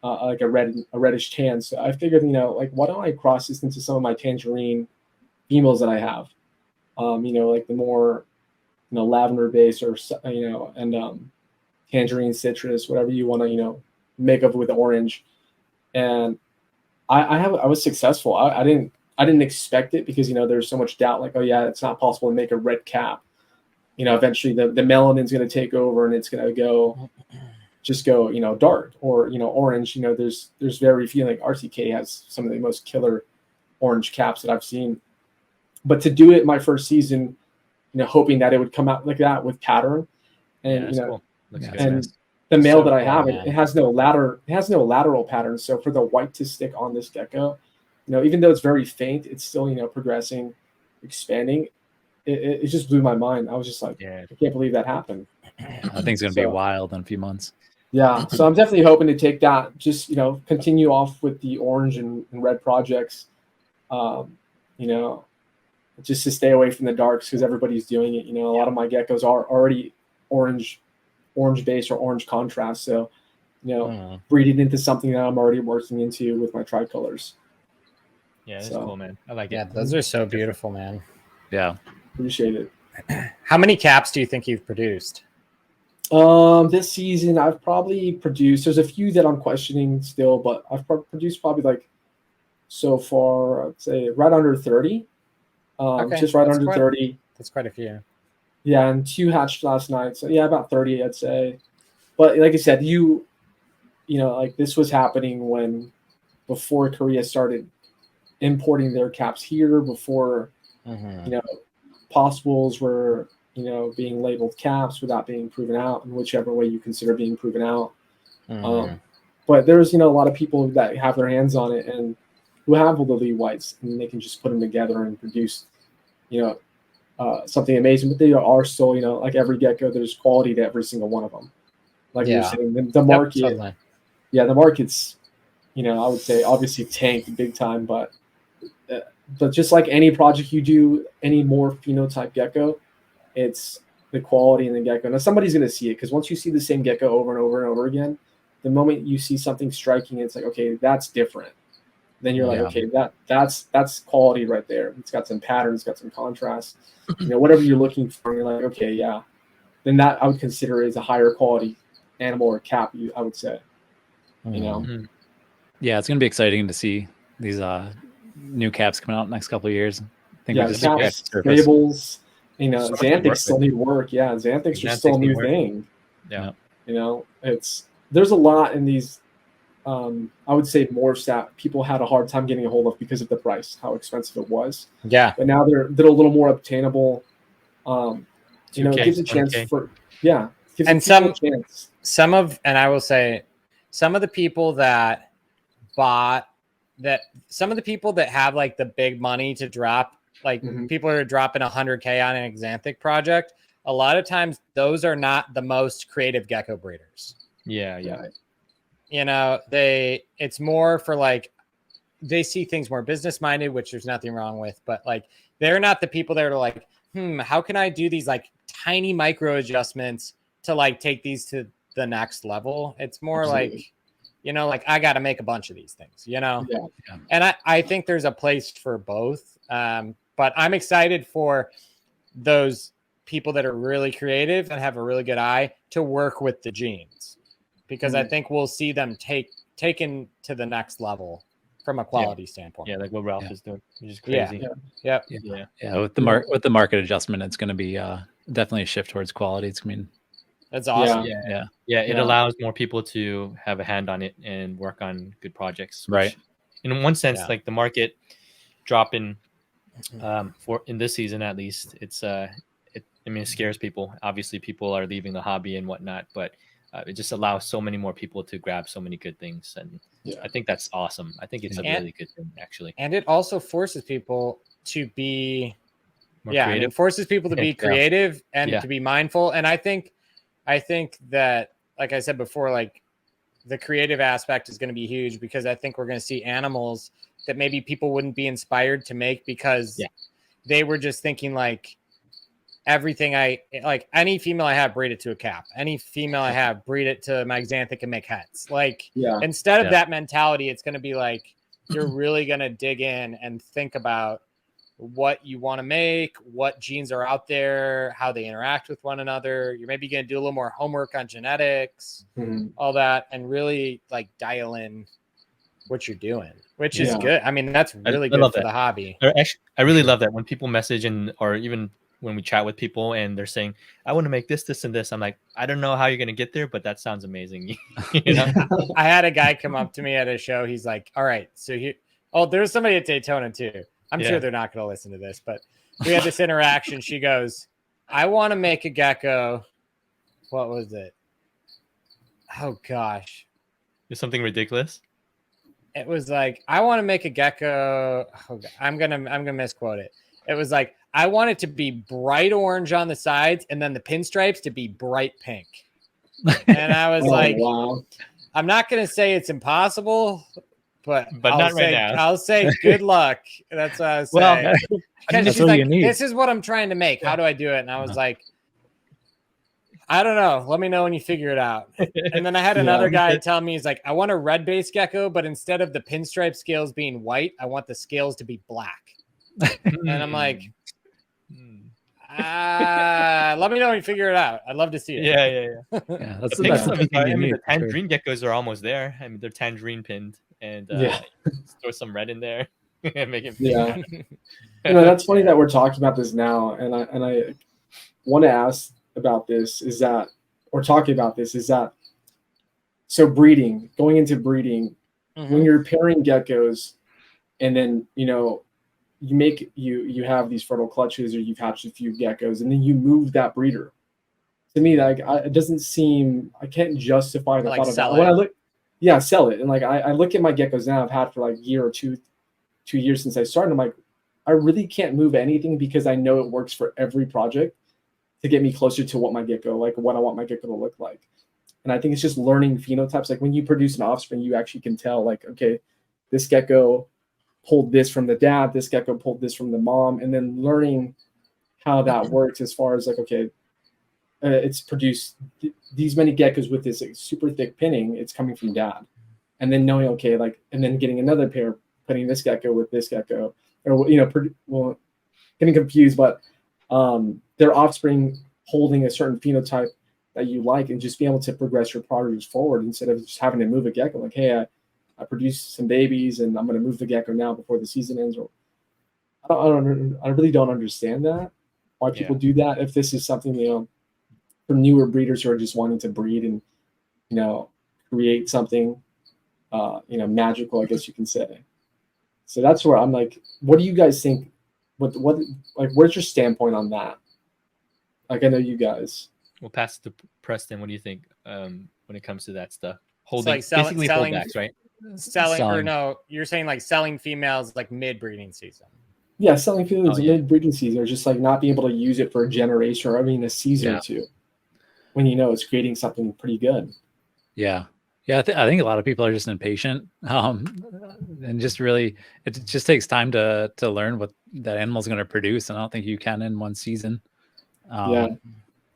like a reddish tan. So I figured, like, why don't I cross this into some of my tangerine females that I have? Like the more lavender base, or and tangerine citrus, whatever you want to make up with orange. And I was successful. I didn't expect it, because there's so much doubt, like, oh yeah, it's not possible to make a red cap. Eventually the melanin's going to take over and it's going to go dark or orange. There's very few, like RTK has some of the most killer orange caps that I've seen. But to do it my first season, hoping that it would come out like that with pattern, and cool. And the male that I have, it has no lateral pattern. So for the white to stick on this gecko, even though it's very faint, it's still progressing, expanding. It just blew my mind. I was just like, I can't believe that happened. I think it's going to be wild in a few months. Yeah. So I'm definitely hoping to take that, just, continue off with the orange and red projects, just to stay away from the darks, because everybody's doing it. A lot of my geckos are already orange base or orange contrast. So, breeding into something that I'm already working into with my tricolors. Yeah, that's cool, man. I like it. Yeah, those are so beautiful, man. Yeah. Appreciate it. How many caps do you think you've produced? This season I've probably produced, there's a few that I'm questioning still, but I've produced probably like, so far, I'd say right under 30. Just right under 30. That's quite a few. Yeah, and 2 hatched last night. So yeah, about 30, I'd say. But like I said, like this was happening before Korea started importing their caps here before, Mm-hmm. possibles were, being labeled caps without being proven out in whichever way you consider being proven out. Mm-hmm. But there's, a lot of people that have their hands on it and who have all the lead whites, and they can just put them together and produce, something amazing. But they are still, like every gecko, there's quality to every single one of them. Like you're saying, the market, Totally. the market's, I would say obviously tanked big time, but just like any project you do, any more phenotype gecko, it's the quality in the gecko. Now somebody's going to see it, because once you see the same gecko over and over and over again, the moment you see something striking, it's like, okay, that's different. Then you're like, okay, that's quality right there. It's got some patterns, got some contrast, whatever you're looking for. You're like, okay, yeah. Then that I would consider is a higher quality animal or cap. I would say, Yeah, it's gonna be exciting to see these new caps coming out next couple of years. I think caps, fables, Xanthics still need work. Yeah, Xanthics are still a new thing. Yeah, there's a lot in these. I would say morphs that people had a hard time getting a hold of because of the price, how expensive it was. Yeah, but now they're a little more obtainable. It gives a chance for and I will say some of the people that bought that, some of the people that have like the big money to drop, like people are dropping 100K on an Xanthic project. A lot of times those are not the most creative gecko breeders. Yeah. It's more for like, they see things more business minded, which there's nothing wrong with, but like, they're not the people that are like, how can I do these like tiny micro adjustments to like take these to the next level? It's more like, like I got to make a bunch of these things, and I think there's a place for both. But I'm excited for those people that are really creative and have a really good eye to work with the genes, because I think we'll see them taken to the next level from a quality standpoint. Yeah, like what Ralph is doing, which is crazy. Yeah. With the market adjustment, it's going to be definitely a shift towards quality. It's going to be that's awesome. It allows more people to have a hand on it and work on good projects. Right. In one sense, like the market dropping for in this season at least, it's it scares people. Obviously, people are leaving the hobby and whatnot, but it just allows so many more people to grab so many good things, and I think that's awesome. I think it's a really good thing, actually. And it also forces people to be more creative. It forces people to be creative and to be mindful. And I think that, like I said before, like the creative aspect is going to be huge, because I think we're going to see animals that maybe people wouldn't be inspired to make because they were just thinking like, everything any female I have, breed it to a cap. Any female I have, breed it to my Xanthic and make heads. Like instead of that mentality, it's going to be like, you're really going to dig in and think about what you want to make, what genes are out there, how they interact with one another. You're maybe going to do a little more homework on genetics, all that, and really like dial in what you're doing, which is good. I mean, that's really good for the hobby. I really love that when people message or even when we chat with people and they're saying, I want to make this, this, and this. I'm like, I don't know how you're going to get there, but that sounds amazing. I had a guy come up to me at a show. He's like, all right, so there's somebody at Daytona too. I'm sure they're not going to listen to this, but we had this interaction. She goes, I want to make a gecko. What was it? Oh gosh. It's something ridiculous. It was like, I want to make a gecko. Oh, I'm going to misquote it. It was like, I want it to be bright orange on the sides and then the pinstripes to be bright pink. And I was wow. I'm not going to say it's impossible, but not right now. I'll say good luck. That's what I was saying. Because she's like, this is what I'm trying to make. How do I do it? And I was like, I don't know. Let me know when you figure it out. And then I had another guy tell me, he's like, I want a red base gecko, but instead of the pinstripe scales being white, I want the scales to be black. And I'm like, let me know when you figure it out. I'd love to see it. Yeah. That's the the tangerine geckos are almost there. I mean, they're tangerine pinned, and throw some red in there and make it. Yeah, that's funny that we're talking about this now, and I want to ask about this. So breeding, going into breeding, when you're pairing geckos, and then you have these fertile clutches, or you've hatched a few geckos, and then you move that breeder. To me, like it doesn't seem, I can't justify the thought of that. When I look, sell it. And like I look at my geckos now, I've had for like a year or 2 years since I started. I'm like, I really can't move anything because I know it works for every project to get me closer to what I want my gecko to look like. And I think it's just learning phenotypes. Like when you produce an offspring, you actually can tell, like, okay, this gecko pulled this from the dad, this gecko pulled this from the mom, and then learning how that works as far as like, okay, it's produced these many geckos with this super thick pinning, it's coming from dad. And then knowing, okay, like, and then getting another pair, putting this gecko with this gecko, or, getting confused, but their offspring holding a certain phenotype that you like, and just being able to progress your properties forward instead of just having to move a gecko. Like, hey, I produced some babies and I'm going to move the gecko now before the season ends. Or I really don't understand that, why people do that. If this is something, for newer breeders who are just wanting to breed and, create something, magical, I guess you can say. So that's where I'm like, what do you guys think? What like, where's your standpoint on that? Like, I know you guys. We'll pass it to Preston. What do you think when it comes to that stuff? Holding, like selling holdbacks, right? Selling, or no, you're saying like selling females like mid-breeding season. Yeah, selling females mid-breeding season, or just like not being able to use it for a generation, or a season or two, when it's creating something pretty good. Yeah. I think a lot of people are just impatient, and just really, it just takes time to learn what that animal's going to produce, and I don't think you can in one season. I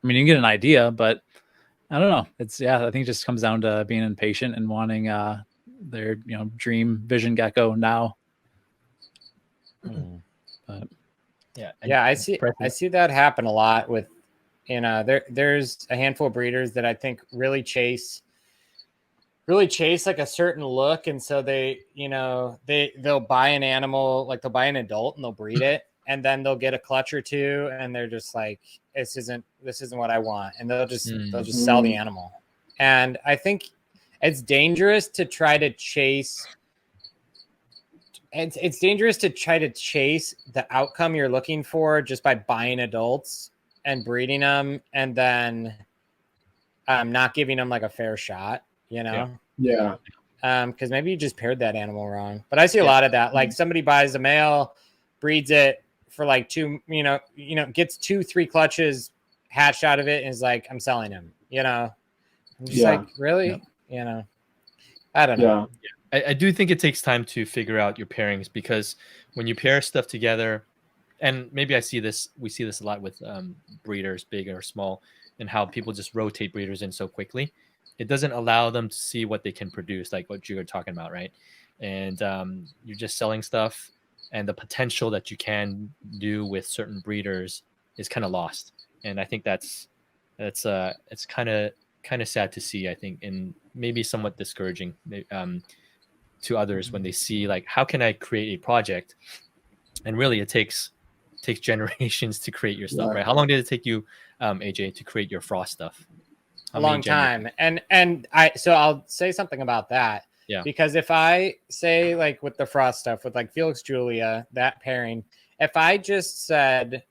mean, you can get an idea, but I don't know. I think it just comes down to being impatient and wanting their dream vision gecko now. But I see that happen a lot with, there's a handful of breeders that I think really chase like a certain look, and so they'll buy an animal, like they'll buy an adult and they'll breed it, and then they'll get a clutch or two, and they're just like, this isn't what I want, and they'll just sell the animal. And I think it's dangerous to try to chase. It's dangerous to try to chase the outcome you're looking for just by buying adults and breeding them, and then not giving them like a fair shot. Because maybe you just paired that animal wrong. But I see a lot of that. Like somebody buys a male, breeds it for like 2, gets 2-3 clutches hatched out of it, and is like, I'm selling him. I'm just like, really? I don't know. I do think it takes time to figure out your pairings, because when you pair stuff together, and maybe we see this a lot with breeders, big or small, and how people just rotate breeders in so quickly. It doesn't allow them to see what they can produce, like what you were talking about, right? And you're just selling stuff, and the potential that you can do with certain breeders is kind of lost. And I think it's kind of sad to see, I think, and maybe somewhat discouraging to others when they see, like, how can I create a project? And really, it takes generations to create your stuff, right? How long did it take you, AJ, to create your frost stuff? A long time. And I'll say something about that. Yeah. Because if I say, like, with the frost stuff, with like Felix Julia, that pairing, if I just said,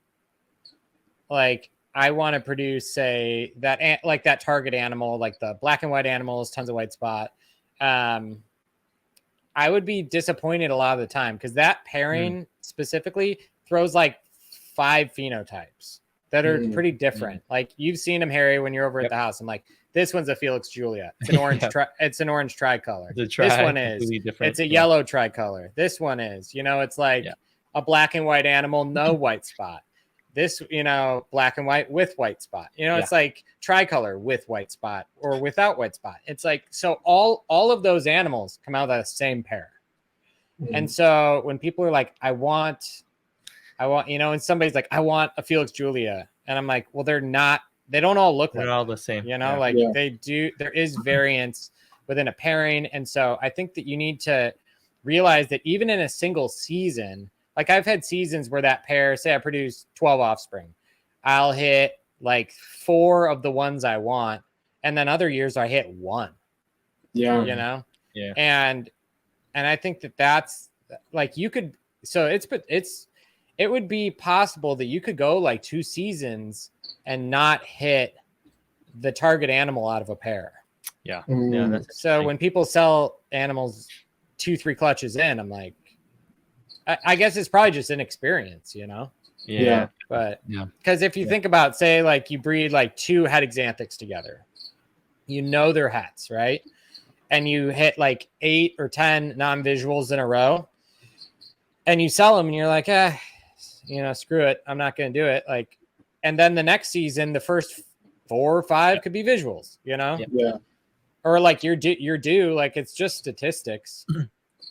like, I want to produce, say, that like that target animal, like the black and white animals, tons of white spot, I would be disappointed a lot of the time, because that pairing specifically throws like 5 phenotypes that are pretty different. Like, you've seen them, Harry, when you're over at the house. I'm like, this one's a Felix Julia. It's an orange. It's an orange tricolor. This one is. It's a yellow tricolor. This one is. It's like a black and white animal, no white spot. This, black and white with white spot. It's like tricolor with white spot or without white spot. It's like, so all of those animals come out of the same pair. And so when people are like, I want, and somebody's like, I want a Felix Julia, and I'm like, well, they're not. They don't all look like. They're all the same. They do. There is variance within a pairing, and so I think that you need to realize that even in a single season. Like, I've had seasons where that pair, say I produce 12 offspring, I'll hit like 4 of the ones I want, and then other years I hit 1. Yeah. And I think that that's like you could, so it would be possible that you could go like 2 seasons and not hit the target animal out of a pair. Yeah. So when people sell animals 2-3 clutches in, I'm like, I guess it's probably just inexperience, you know? Yeah. But because if you think about, say, like you breed like 2 het xanthics together, you know they're hets, right? And you hit like 8 or 10 non-visuals in a row, and you sell them, and you're like, you know, screw it, I'm not going to do it. Like, and then the next season, the first 4 or 5 could be visuals, you know? Yeah. Or like you're due, like it's just statistics.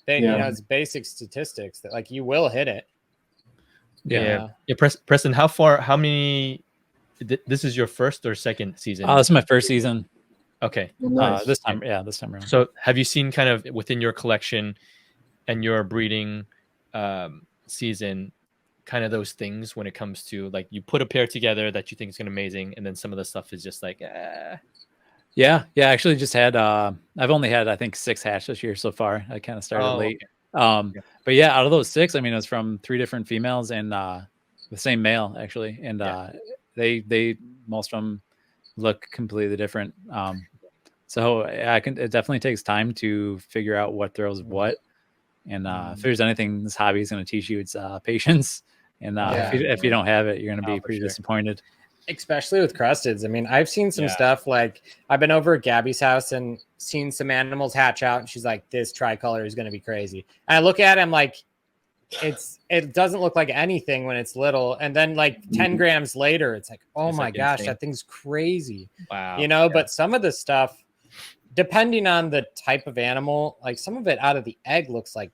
You know, it's basic statistics that like you will hit it. Yeah. Preston, how many? This is your first or second season? This is my first season. Okay. Nice. This time around. So have you seen kind of within your collection and your breeding season, kind of those things when it comes to like you put a pair together that you think is going to be amazing, and then some of the stuff is just like, Yeah. I actually just had, I've only had, I think 6 hatch this year so far. I kind of started late. Okay. But yeah, out of those 6, I mean, it was from 3 different females and the same male actually. And they most of them look completely different. So it definitely takes time to figure out what throws what. And if there's anything this hobby is going to teach you, it's patience. And if you don't have it, you're going to be pretty disappointed. Especially with crusteds. I mean, I've seen some stuff, like I've been over at Gabby's house and seen some animals hatch out, and she's like, this tricolor is going to be crazy. And I look at it, I'm like, it doesn't look like anything when it's little. And then like 10 grams later, it's like, oh my gosh, that thing's crazy. Wow. You know, but some of the stuff, depending on the type of animal, like some of it out of the egg looks like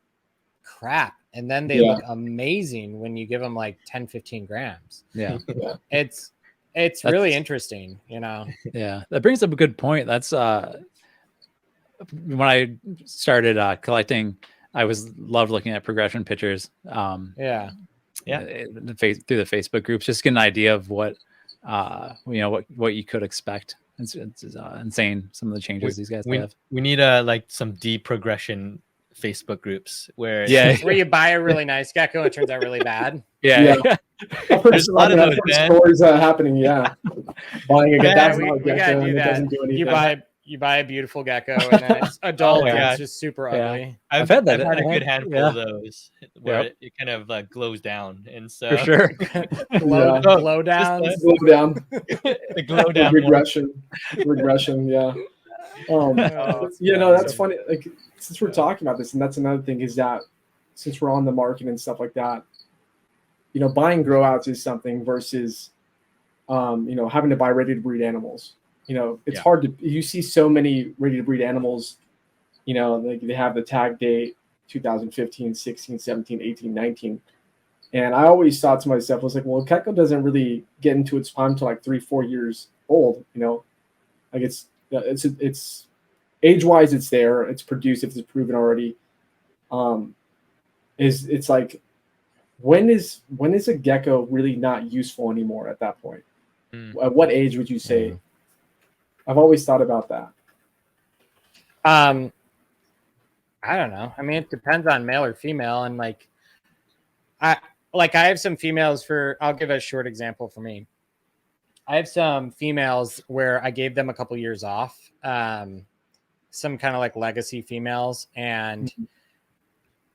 crap. And then they look amazing when you give them like 10, 15 grams. Yeah. It's really interesting, you know? Yeah. That brings up a good point. That's when I started collecting, I loved looking at progression pictures. Through the Facebook groups, just get an idea of what you could expect. It's insane, some of the changes these guys have. We need some deep progression Facebook groups where where you buy a really nice gecko and it turns out really bad. There's a lot of those stories happening. Buying a gecko, we gotta do that. Doesn't do anything. You buy a beautiful gecko and then it's adult and it's just super ugly. I've had a good handful of those where it kind of glows down, and so for sure. glow down. The glow down regression. That's funny. Like, since we're talking about this, and that's another thing, is that since we're on the market and stuff like that, you know, buying grow outs is something versus, having to buy ready to breed animals. You know, it's hard to, you see so many ready to breed animals, you know, like they have the tag date 2015, 16, 17, 18, 19. And I always thought to myself, I was like, well, gecko doesn't really get into its prime till like 3-4 years old, you know, like it's age-wise, it's there, it's produced, if it's proven already. It's like, when is a gecko really not useful anymore at that point? At what age would you say? I've always thought about that. I don't know. I mean, it depends on male or female. And I have some females I'll give a short example for me. I have some females where I gave them a couple years off, some kind of like legacy females.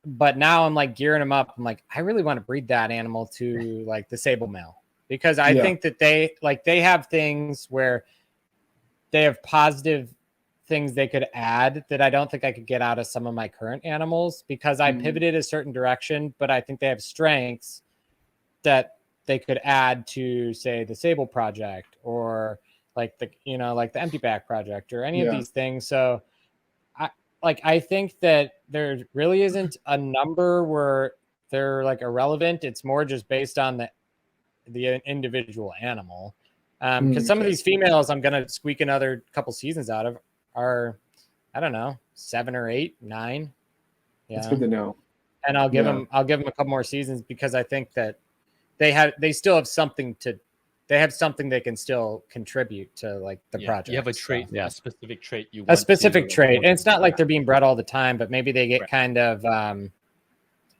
But now I'm like gearing them up. I'm like, I really want to breed that animal to like the sable male, because I think that they have things where they have positive things they could add that I don't think I could get out of some of my current animals, because I pivoted a certain direction, but I think they have strengths that they could add to, say, the Sable project, or like the Empty Back project, or any of these things. So I think that there really isn't a number where they're like irrelevant. It's more just based on the individual animal. Because some of these females I'm going to squeak another couple seasons out of are, I don't know, 7 or 8, 9. Yeah. That's good to know. And I'll give them a couple more seasons, because I think that they still have something they can still contribute to like the project. You have a trait, a specific trait and it's not like they're being bred all the time, but maybe they get kind of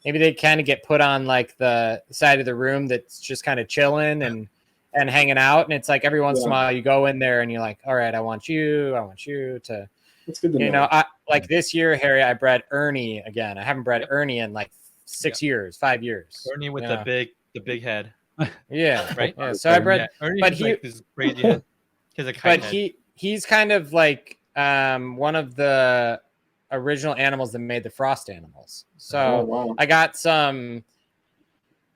maybe they kind of get put on like the side of the room that's just kind of chilling and hanging out. And it's like every once in a while you go in there and you're like, all right, I want you to, it's good to know. Like this year, Harry, I bred Ernie again. I haven't bred Ernie in like 5 years. Ernie with the big head. Yeah. Right. Yeah. So I bred, Ernie, but like this crazy head. He's kind of like one of the original animals that made the frost animals. So I got some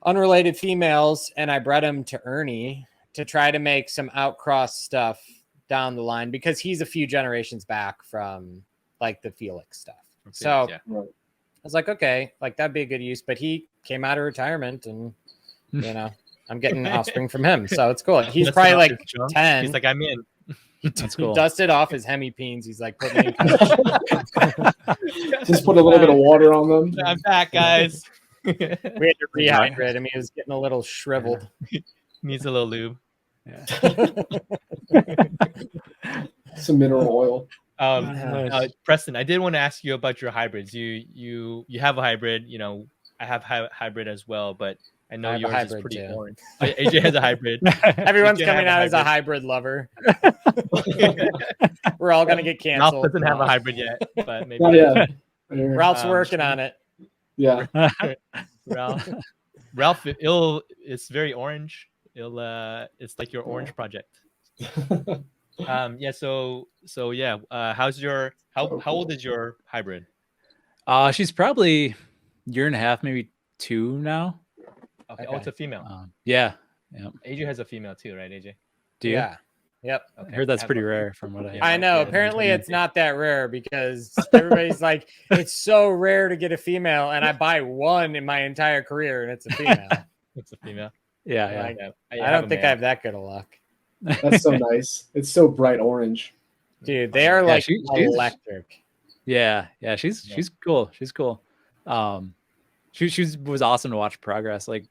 unrelated females and I bred them to Ernie to try to make some outcross stuff down the line because he's a few generations back from like the Felix stuff. I was like, okay, like that'd be a good use, but he came out of retirement and I'm getting offspring from him. So it's cool. He's probably like 10. He's like, I'm in. That's cool. He dusted off his hemipenes. He's like, put me in. Just put a little bit of water on them. I'm back, guys. We had to rehydrate him. He was getting a little shriveled. Needs a little lube. Yeah. Some mineral oil. Preston, I did want to ask you about your hybrids. You have a hybrid. I have hybrid as well, but I know yours is pretty orange. AJ has a hybrid. Everyone's coming out as a hybrid lover. We're all gonna get canceled. Ralph doesn't have a hybrid yet, but maybe. Ralph's working on it. Yeah. Ralph, it's very orange. It's like your orange project. How old is your hybrid? She's probably 1.5 years, maybe 2 now. Okay. Oh, it's a female. Yeah. AJ has a female too, right, AJ? Do you? Yeah. Yep. Okay. I heard that's pretty rare from what I know. Apparently it's not that rare because everybody's like, it's so rare to get a female, and I buy one in my entire career and it's a female. It's a female. Yeah. I don't think I have that good of luck. That's so nice. It's so bright orange. Dude, they are like electric. Yeah. She's cool. She's cool. She was awesome to watch progress. Like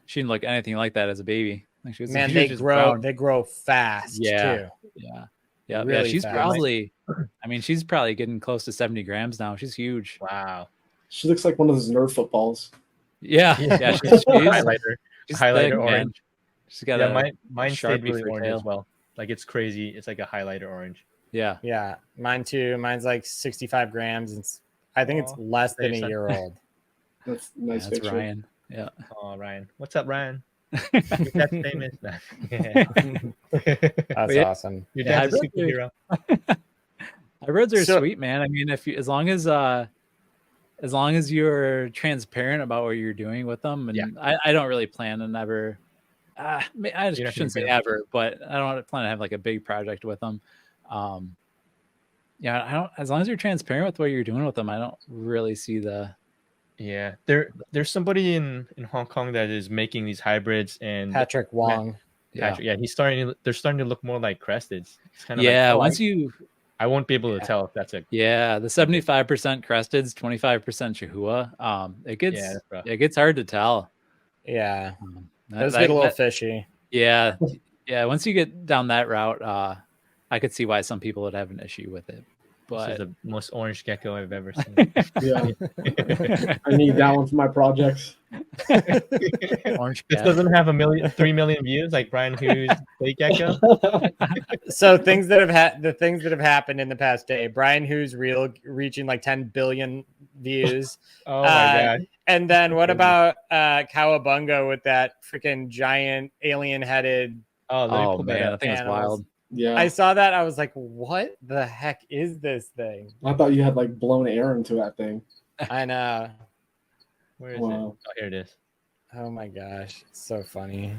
she didn't look anything like that as a baby. Like she was, man, they grow fast too. Yeah. Really she's fast. She's probably getting close to 70 grams now. She's huge. Wow. She looks like one of those Nerf footballs. Yeah. She's highlighter orange. Man. She's got mine stayed really orange as well. Like it's crazy. It's like a highlighter orange. Yeah. Mine too. Mine's like 65 grams. I think it's less than a year old. That's nice. That's Ryan. Yeah. Oh, Ryan. What's up, Ryan? That's famous. That's awesome. Your dad's a superhero. Hybrids are sweet, man. I mean, as long as you're transparent about what you're doing with them, and I don't really plan on ever. I shouldn't say ever, but I don't plan to have like a big project with them. I don't. As long as you're transparent with what you're doing with them, I don't really see the. Yeah, there's somebody in Hong Kong that is making these hybrids, and Patrick Wong. They're starting to look more like cresteds. It's kind of I won't be able to tell if that's the 75% cresteds, 25% Chihuahua. It gets hard to tell. Yeah, those get a little fishy. Yeah. Once you get down that route, I could see why some people would have an issue with it. But this is the most orange gecko I've ever seen. Yeah, I need that one for my projects. Orange. This doesn't have 3 million views like Brian Hughes' Play Gecko. So the things that have happened in the past day. Brian Hughes reel reaching like 10 billion views. Oh my god! And then what about Cowabunga with that freaking giant alien-headed? Oh man, I think it's wild. Yeah, I saw that. I was like, "What the heck is this thing?" I thought you had like blown air into that thing. I know. Where is it? Oh, here it is. Oh my gosh, it's so funny.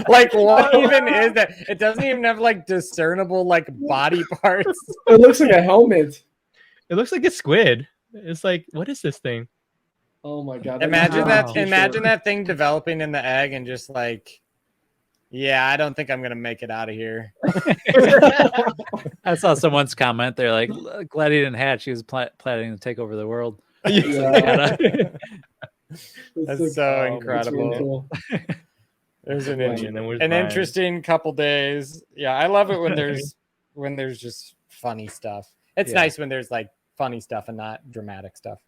Like, what even is that? It doesn't even have like discernible like body parts. It looks like a helmet. It looks like a squid. It's like, what is this thing? Oh my god! Imagine that thing developing in the egg and just like, yeah, I don't think I'm gonna make it out of here. I saw someone's comment. They're like, glad he didn't hatch. He was planning to take over the world. Yeah. That's so incredible. Really cool. There's an interesting couple days. Yeah, I love it when there's just funny stuff. It's nice when there's like funny stuff and not dramatic stuff.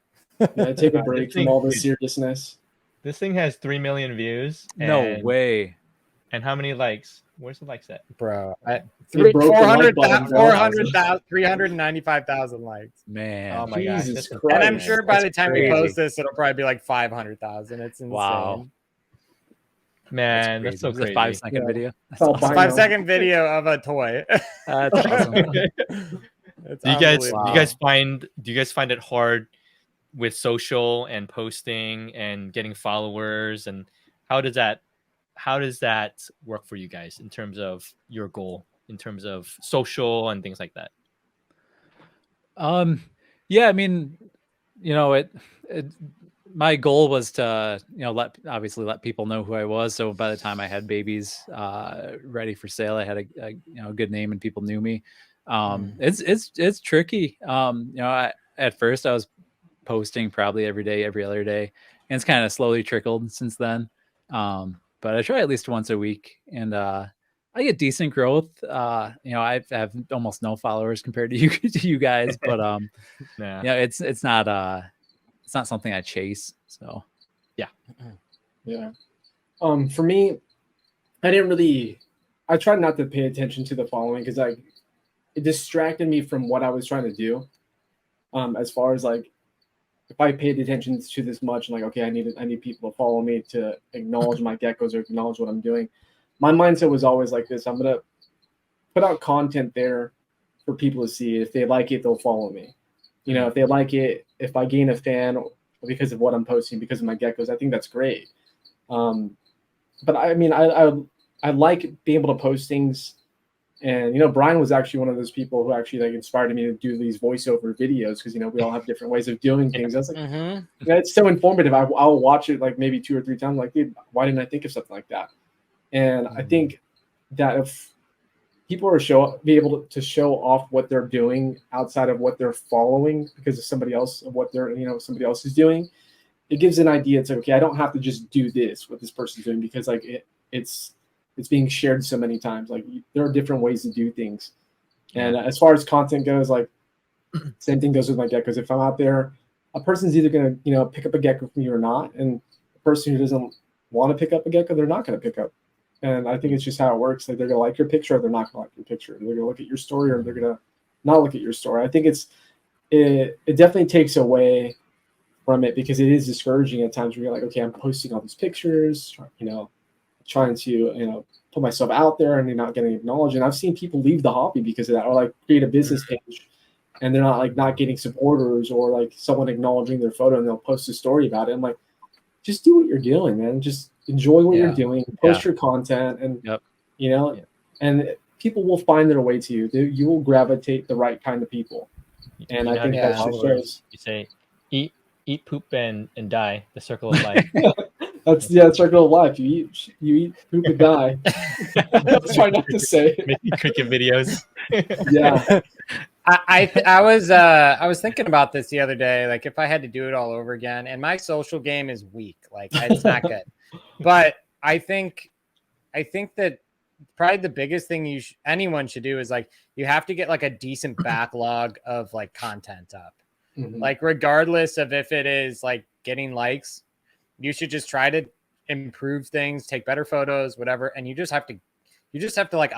Yeah, take a break from all the seriousness. This thing has 3 million views. No way. And how many likes? Where's the likes at? Bro, 395,000 likes. Man. Oh my gosh. Jesus Christ. And I'm sure by the time crazy. we post this, it'll probably be like 500,000. It's insane. Wow. Man, that's so crazy. A 5-second video. That's Oh, awesome. 5-second video of a toy. That's awesome. It's Do you guys unbelievable. find it hard with social and posting and getting followers, and how does that work for you guys in terms of your goal, in terms of social and things like that? Yeah, I mean, my goal was to, let people know who I was. So by the time I had babies ready for sale, I had a good name and people knew me. It's tricky. At first I was posting probably every day, every other day, and it's kind of slowly trickled since then. But I try at least once a week, and I get decent growth. I have almost no followers compared to you guys, but it's not something I chase. So yeah. For me, I tried not to pay attention to the following because it distracted me from what I was trying to do. As far as if I paid attention to this much, and okay, I need people to follow me to acknowledge my geckos or acknowledge what I'm doing. My mindset was always like this: I'm gonna put out content there for people to see. If they like it, they'll follow me. If they like it, if I gain a fan because of what I'm posting, because of my geckos, I think that's great. But I mean, I like being able to post things. And, Brian was actually one of those people who actually inspired me to do these voiceover videos because, we all have different ways of doing things. I was like, it's so informative. I'll watch it maybe 2 or 3 times. Dude, why didn't I think of something like that? And I think that if people are be able to show off what they're doing outside of what they're following because of somebody else, of what they're, somebody else is doing, it gives an idea. It's okay, I don't have to just do what this person's doing because it's being shared so many times. There are different ways to do things. And as far as content goes, same thing goes with my geckos. If I'm out there, a person's either going to, pick up a gecko from me or not. And the person who doesn't want to pick up a gecko, they're not going to pick up. And I think it's just how it works. They're going to like your picture or they're not going to like your picture. They're going to look at your story or they're going to not look at your story. I think it definitely takes away from it because it is discouraging at times where you're okay, I'm posting all these pictures, trying to put myself out there and you're not getting acknowledged. And I've seen people leave the hobby because of that, or create a business page and they're not getting some orders or someone acknowledging their photo and they'll post a story about it. I'm just do what you're doing, man. Just enjoy what you're doing, post your content, and and people will find their way to you. You will gravitate the right kind of people. And I think that shows. You say eat, poop, and die. The circle of life. That's circle of life. You eat, poop, and die. Let's try not to say making cricket videos. Yeah. I was thinking about this the other day. If I had to do it all over again, and my social game is weak. It's not good. But I think that probably the biggest thing anyone should do is you have to get a decent backlog of content up. Mm-hmm. Regardless of if it is getting likes, you should just try to improve things, take better photos, whatever. And you just have to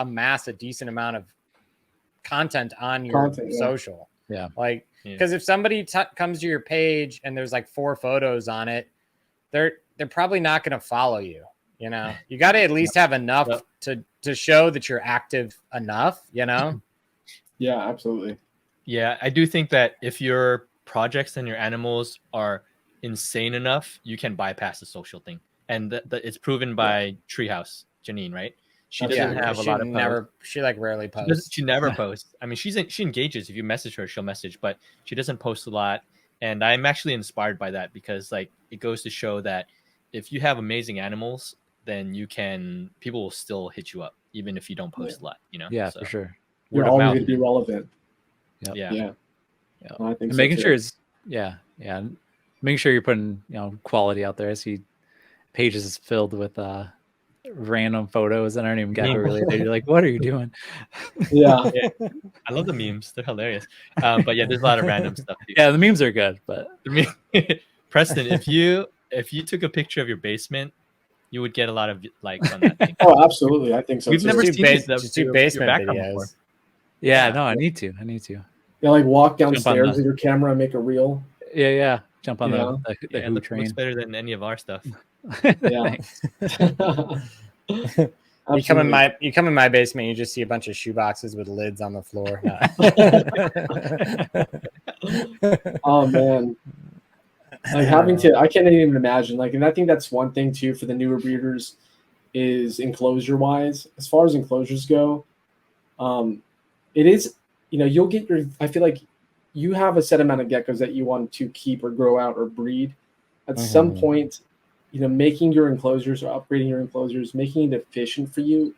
amass a decent amount of content on your social. Yeah. Because if somebody comes to your page and there's 4 photos on it, they're probably not going to follow you. You got to at least have enough to show that you're active enough, Yeah, absolutely. Yeah, I do think that if your projects and your animals are insane enough, you can bypass the social thing. And it's proven by Treehouse, Janine, right? She doesn't have a lot of posts. She rarely posts. She never posts. I mean, she engages. If you message her, she'll message, but she doesn't post a lot. And I'm actually inspired by that because it goes to show that if you have amazing animals, then people will still hit you up, even if you don't post a lot, Yeah, so, for sure. You're always going to be relevant. Yep. Yeah. Well, I think and making sure making sure you're putting, quality out there. I see pages filled with random photos that aren't even gecko related. You're like, what are you doing? Yeah. I love the memes. They're hilarious. But yeah, there's a lot of random stuff. Too. Yeah, the memes are good, but Preston, if you took a picture of your basement, you would get a lot of likes on that thing. Oh, absolutely. I think so. We've too. never seen just do basement background before. videos. Yeah, no, I need to. Yeah, like walk downstairs with your camera and make a reel. Yeah. Jump on the Who train. looks better than any of our stuff. Yeah. You come in my basement, you just see a bunch of shoe boxes with lids on the floor. Oh man. Like I can't even imagine. Like, and I think that's one thing too for the newer breeders is enclosure wise. As far as enclosures go, it is, you'll get I feel like you have a set amount of geckos that you want to keep or grow out or breed. At some point, making your enclosures or upgrading your enclosures, making it efficient for you,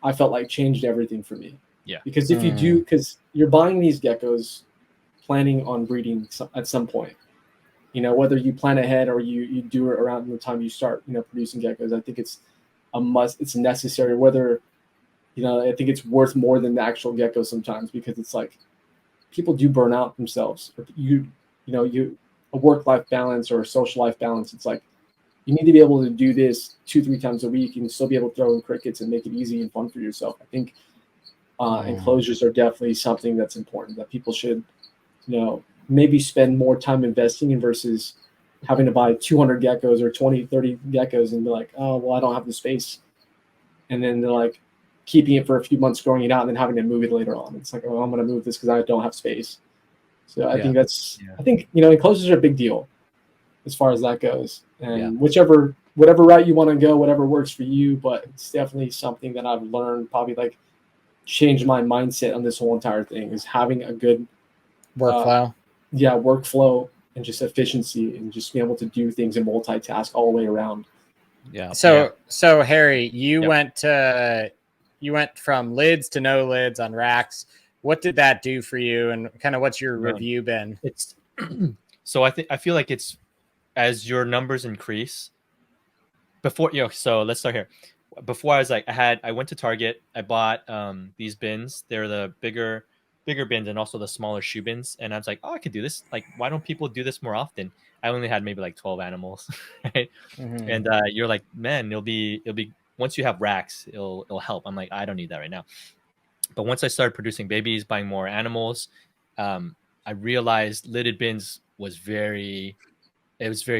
I felt like changed everything for me. Yeah. Because if you do, because you're buying these geckos planning on breeding at some point, whether you plan ahead or you do it around the time you start, producing geckos, I think it's a must. It's necessary. Whether, I think it's worth more than the actual gecko sometimes, because it's like people do burn out themselves. Or a work-life balance or a social life balance. It's like you need to be able to do this 2-3 times a week and still be able to throw in crickets and make it easy and fun for yourself. I think enclosures are definitely something that's important that people should, maybe spend more time investing in versus having to buy 200 geckos or 20, 30 geckos and be like, oh, well, I don't have the space. And then they're like keeping it for a few months, growing it out, and then having to move it later on. It's like, oh, I'm going to move this because I don't have space. So I think enclosures are a big deal as far as that goes. And whatever route you want to go, whatever works for you, but it's definitely something that I've learned, probably like changed my mindset on this whole entire thing, is having a good workflow. Workflow and just efficiency and just being able to do things and multitask all the way around. Yeah. So Harry, you went from lids to no lids on racks. What did that do for you, and kind of what's your review been? It's so I feel like it's as your numbers increase. Before so let's start here. Before I was like I went to Target, I bought these bins. They're the bigger bins and also the smaller shoe bins, and I was like, oh, I could do this. Like, why don't people do this more often? I only had maybe like 12 animals, right? And you're like, man, it'll be once you have racks, it'll help. I'm like, I don't need that right now. But once I started producing babies, buying more animals, I realized lidded bins was very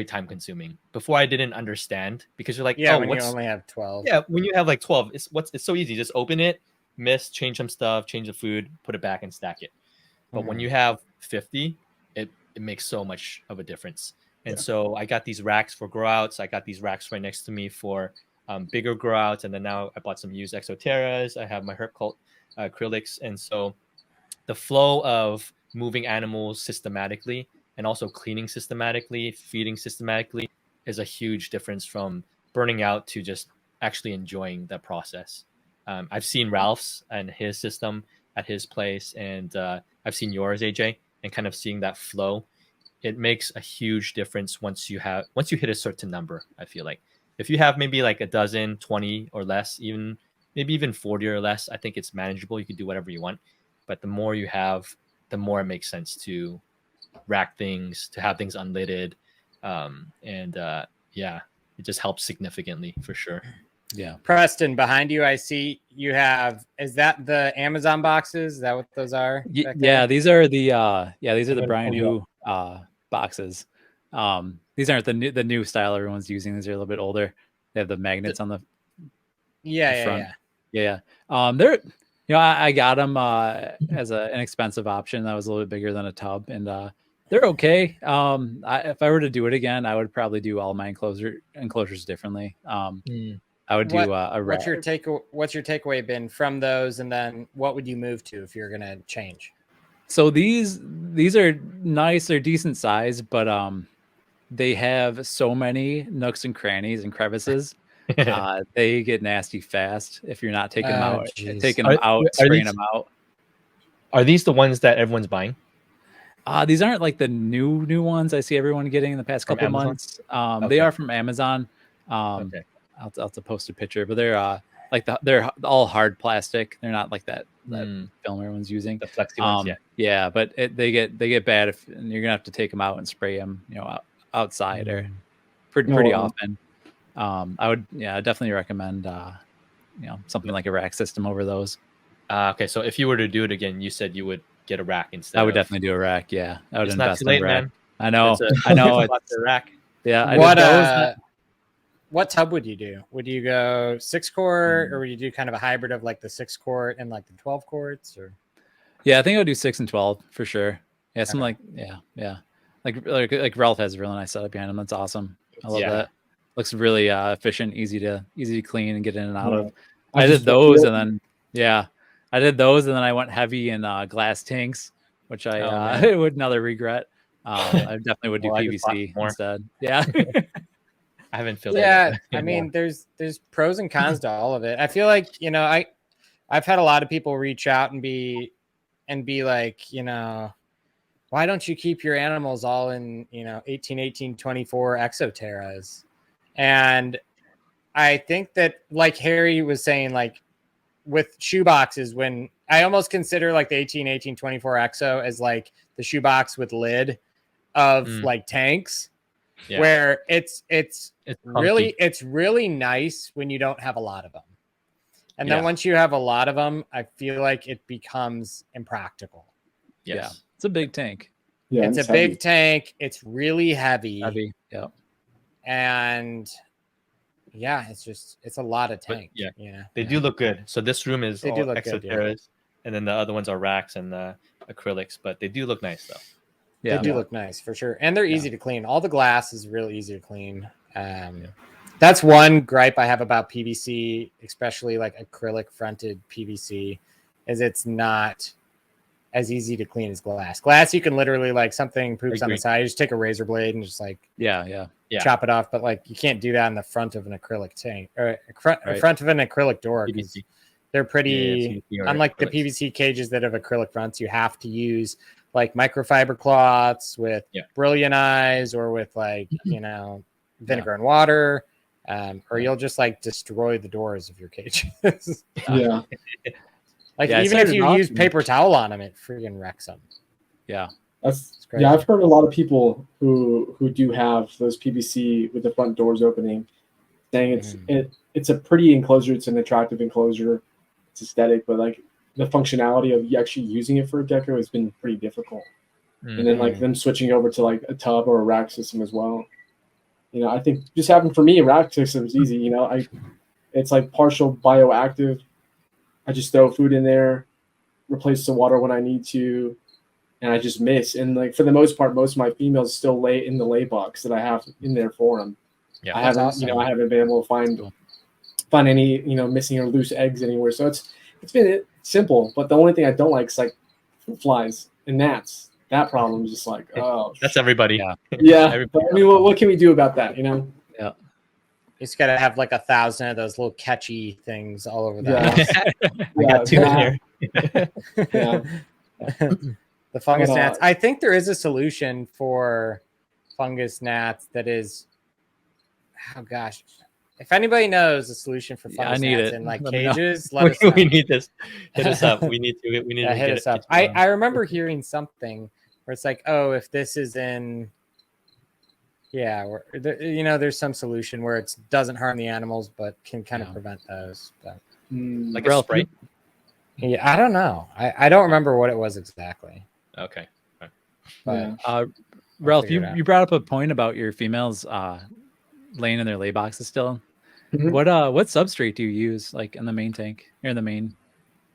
time consuming. Before I didn't understand, because you're like, when you only have 12. Yeah, when you have like 12, it's so easy. Just open it, mist, change some stuff, change the food, put it back and stack it. But when you have 50, it makes so much of a difference. And so I got these racks for grow outs. I got these racks right next to me for bigger grow outs. And then now I bought some used Exoterras. I have my Herp Cult acrylics. And so the flow of moving animals systematically and also cleaning systematically, feeding systematically is a huge difference from burning out to just actually enjoying the process. I've seen Ralph's and his system at his place, and I've seen yours, AJ, and kind of seeing that flow. It makes a huge difference once you hit a certain number. I feel like if you have maybe like a dozen, 20 or less, maybe even 40 or less, I think it's manageable. You can do whatever you want. But the more you have, the more it makes sense to rack things, to have things unlidded. It just helps significantly for sure. Yeah. Preston, behind you, I see you have, is that the Amazon boxes? Is that what those are? Yeah, these are the Brian Hu boxes. These aren't the new style everyone's using. These are a little bit older. They have the magnets on the front. Yeah. They're, I got them as an inexpensive option that was a little bit bigger than a tub, and they're okay. If I were to do it again, I would probably do all my enclosures differently. I would do a rack. What's your takeaway been from those, and then what would you move to if you're gonna change? So these are nice, they're decent size, but they have so many nooks and crannies and crevices. They get nasty fast if you're not taking them out, spraying them out. Are these the ones that everyone's buying? These aren't like the new ones I see everyone getting in the past couple of months. They are from Amazon. I'll have to post a picture, but they're they're all hard plastic. They're not like that film everyone's using. The flexi ones, yeah, but they get bad if and you're gonna have to take them out and spray them, outside or pretty often. I would definitely recommend something like a rack system over those. Okay, so if you were to do it again, you said you would get a rack instead. I would definitely do a rack. Yeah, I would it's invest not too late, in a rack. man. I know. It's a rack. Yeah. What tub would you do? Would you go 6-quart or would you do kind of a hybrid of like the 6-quart and like the 12 quarts? Or yeah, I think I would do 6 and 12 for sure. Yeah, something like Ralph has a really nice setup behind him. That's awesome. I love that. Looks really efficient, easy to clean and get in and out of. I did those and then I went heavy in glass tanks, which I would another regret. I definitely would do PVC instead. Yeah. I haven't filled it. I mean, there's pros and cons to all of it. I feel like, I've had a lot of people reach out and be like, why don't you keep your animals all in, 18, 18, 24 exoterras? And I think that, like Harry was saying, like with shoeboxes, when I almost consider like the 18, 18, 24 exo as like the shoebox with lid of like tanks. Yeah. Where it's really nice when you don't have a lot of them. And then once you have a lot of them, I feel like it becomes impractical. Yes. Yeah. It's a big tank. Yeah, it's a big tank. It's really heavy. Yeah. And it's a lot of tank. But, they do look good. So this room is all exoterras, and then the other ones are racks and acrylics, but they do look nice though. Yeah, they do look nice for sure. And they're easy to clean. All the glass is really easy to clean. That's one gripe I have about PVC, especially like acrylic fronted PVC, is it's not as easy to clean as glass. Glass, you can literally like something poops on the side, you just take a razor blade and just like chop it off. But like you can't do that in the front of an acrylic tank or front of an acrylic door. They're pretty unlike the PVC cages that have acrylic fronts. You have to use like microfiber cloths with brilliant eyes or with like, vinegar and water, or you'll just like destroy the doors of your cages. Yeah. Like even if you use paper towel on them, it freaking wrecks them. Yeah. That's great. Yeah, I've heard a lot of people who do have those PVC with the front doors opening saying it's a pretty enclosure. It's an attractive enclosure. It's aesthetic, but like the functionality of actually using it for a gecko has been pretty difficult. And then like them switching over to like a tub or a rack system as well. I think just having for me a rack system is easy. It's like partial bioactive. I just throw food in there, replace the water when I need to, and I just miss. And like for the most part, most of my females still lay in the lay box that I have in there for them. Yeah, I haven't, I haven't been able to find any, missing or loose eggs anywhere. So it's been simple, but the only thing I don't like is like flies and gnats. That problem is just like, that's everybody. Yeah. Everybody. I mean, what can we do about that? Yeah. You just gotta have like 1,000 of those little catchy things all over the house. I got 2 in here. The fungus gnats. I think there is a solution for fungus gnats that is, oh gosh. If anybody knows a solution for fungus gnats in like cages, let us know. We need this. Hit us up. We need to hit us up. I remember hearing something where it's like, oh, if this is in, there's some solution where it doesn't harm the animals, but can kind of prevent those. But, like a spray? Yeah, I don't know. I don't remember what it was exactly. Okay. But, Ralph, you brought up a point about your females laying in their lay boxes still. Mm-hmm. What substrate do you use like in the main tank or in the main?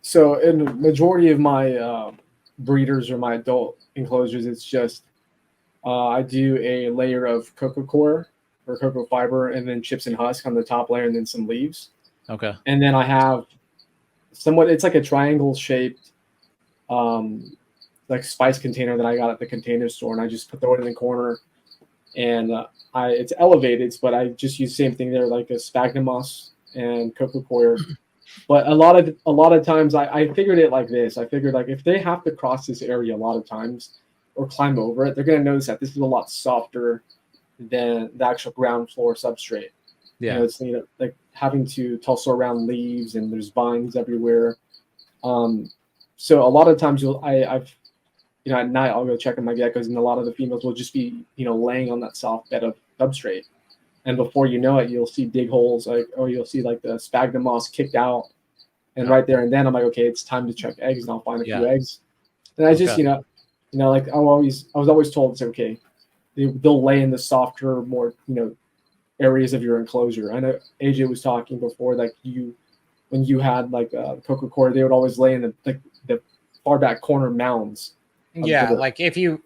So in the majority of my breeders or my adult enclosures, it's just I do a layer of cocoa coir or cocoa fiber and then chips and husk on the top layer and then some leaves. Okay. And then I have it's like a triangle shaped like spice container that I got at the Container Store, and I just throw it in the corner, and it's elevated, but I just use the same thing there, like a sphagnum moss and cocoa coir. But a lot of times I figured it like this. I figured like if they have to cross this area a lot of times or climb over it, they're going to notice that this is a lot softer than the actual ground floor substrate. You know, it's like having to tussle around leaves and there's vines everywhere. So a lot of times I've you know, at night I'll go check on my geckos, and a lot of the females will just be, you know, laying on that soft bed of substrate. And before you know it, you'll see dig holes, like, or you'll see like the sphagnum moss kicked out. And right there and then I'm like, okay, it's time to check eggs, and I'll find a few eggs. And I just, you know, like I was always told it's okay. They'll lay in the softer, more, you know, areas of your enclosure. I know AJ was talking before, like when you had like coca cola, they would always lay in the far back corner mounds. Yeah, like if you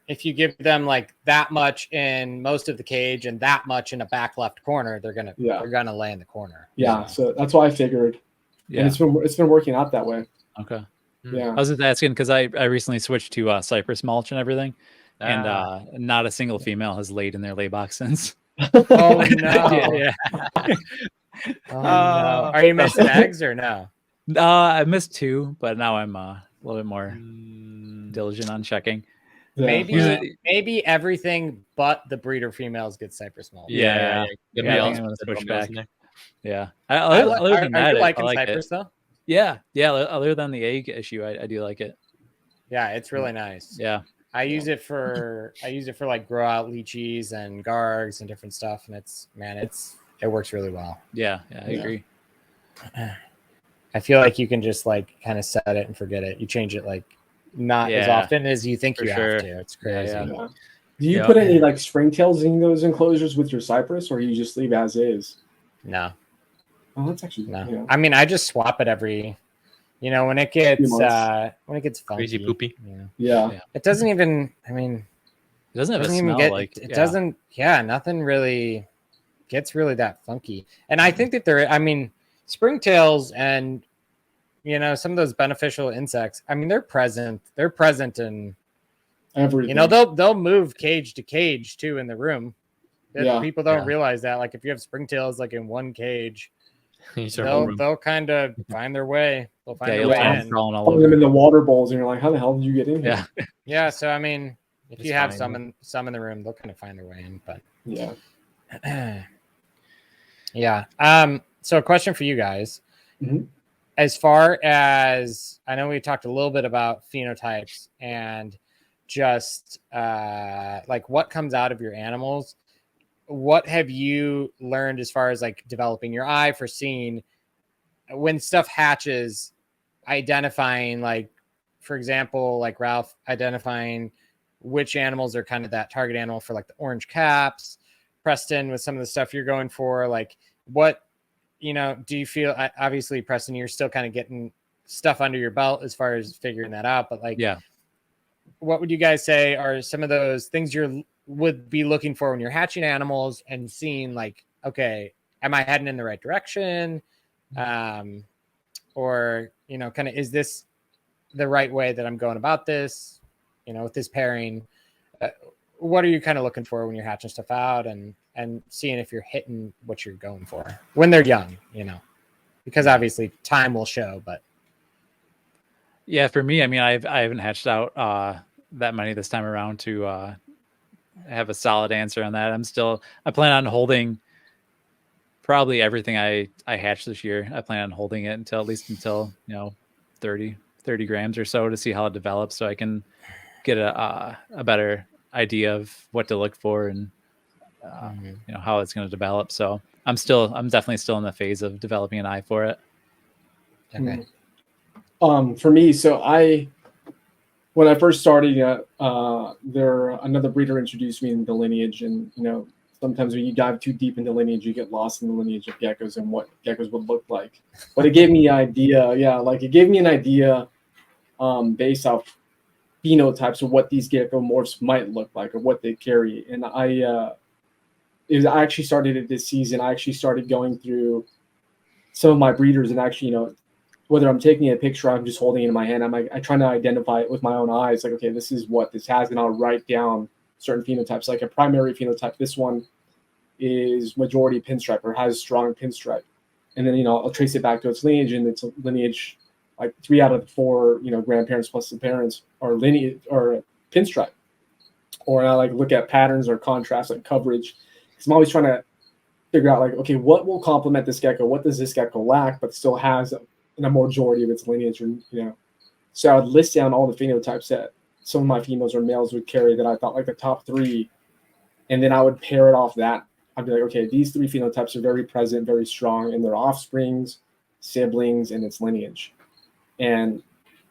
give them like that much in most of the cage and that much in a back left corner, they're gonna lay in the corner. Yeah, so that's why I figured. Yeah, and it's been working out that way. Okay. Yeah, I was just asking because I recently switched to cypress mulch and everything, and not a single female has laid in their lay box since. Oh no! Yeah. Oh, no. Are you missing eggs or no? I missed 2, but now I'm a little bit more diligent on checking. Yeah. Maybe everything but the breeder females get cypress mulch. Yeah. I'm gonna switch back. Yeah. Other than that, are you liking I like cypress though? Yeah. Other than the egg issue, I do like it. Yeah, it's really nice. Yeah. I use it for like grow out lychees and gargs and different stuff, and it works really well. Yeah, I agree. I feel like you can just like kind of set it and forget it. You change it like not as often as you think you have to. It's crazy. Yeah. Do you put any like springtails in those enclosures with your cypress, or you just leave as is? No. Oh, that's actually no. Yeah. I mean, I just swap it every. You know, when it gets funky, crazy poopy. Yeah. It doesn't even. I mean, it doesn't have a smell like it doesn't. Yeah, nothing really gets really that funky. And I think that springtails and some of those beneficial insects. I mean, they're present. They're present in everything. They'll move cage to cage too in the room. People don't realize that. Like if you have springtails like in one cage. They'll kind of find their way. They'll find their way in. Put them in the water bowls, and you're like, "How the hell did you get in here?" Yeah. So I mean, if you have some in the room, they'll kind of find their way in. But yeah. So a question for you guys: as far as I know, we talked a little bit about phenotypes and just like what comes out of your animals. What have you learned as far as like developing your eye for seeing when stuff hatches, identifying, like, for example, like Ralph identifying which animals are kind of that target animal for like the orange caps, Preston with some of the stuff you're going for, like what, do you feel, obviously Preston, you're still kind of getting stuff under your belt as far as figuring that out, but like, what would you guys say are some of those things would be looking for when you're hatching animals and seeing like, okay, am I heading in the right direction? Or, kind of, is this the right way that I'm going about this, with this pairing? What are you kind of looking for when you're hatching stuff out and seeing if you're hitting what you're going for when they're young, because obviously time will show, but. Yeah, for me, I mean, I haven't hatched out that many this time around to have a solid answer on that. I plan on holding probably everything I hatched this year. I plan on holding it until 30 grams or so to see how it develops, so I can get a better idea of what to look for and how it's going to develop. So I'm definitely still in the phase of developing an eye for it. Okay. For me, so when I first started, another breeder introduced me in the lineage, and sometimes when you dive too deep into lineage, you get lost in the lineage of geckos and what geckos would look like. But it gave me an idea, based off phenotypes of what these gecko morphs might look like or what they carry. And I actually started it this season. I actually started going through some of my breeders and actually, whether I'm taking a picture or I'm just holding it in my hand, I try to identify it with my own eyes. Like, okay, this is what this has, and I'll write down certain phenotypes. Like a primary phenotype, this one is majority pinstripe or has strong pinstripe. And then, I'll trace it back to its lineage, and its lineage, like 3 out of the 4, grandparents plus the parents are lineage or pinstripe. Or I like look at patterns or contrast, like coverage. Because I'm always trying to figure out like, okay, what will complement this gecko? What does this gecko lack, but still has a majority of its lineage, or, you know? So I would list down all the phenotypes that some of my females or males would carry that I thought like the top 3, and then I would pair it off that. I'd be like, okay, these 3 phenotypes are very present, very strong in their offsprings, siblings, and its lineage. And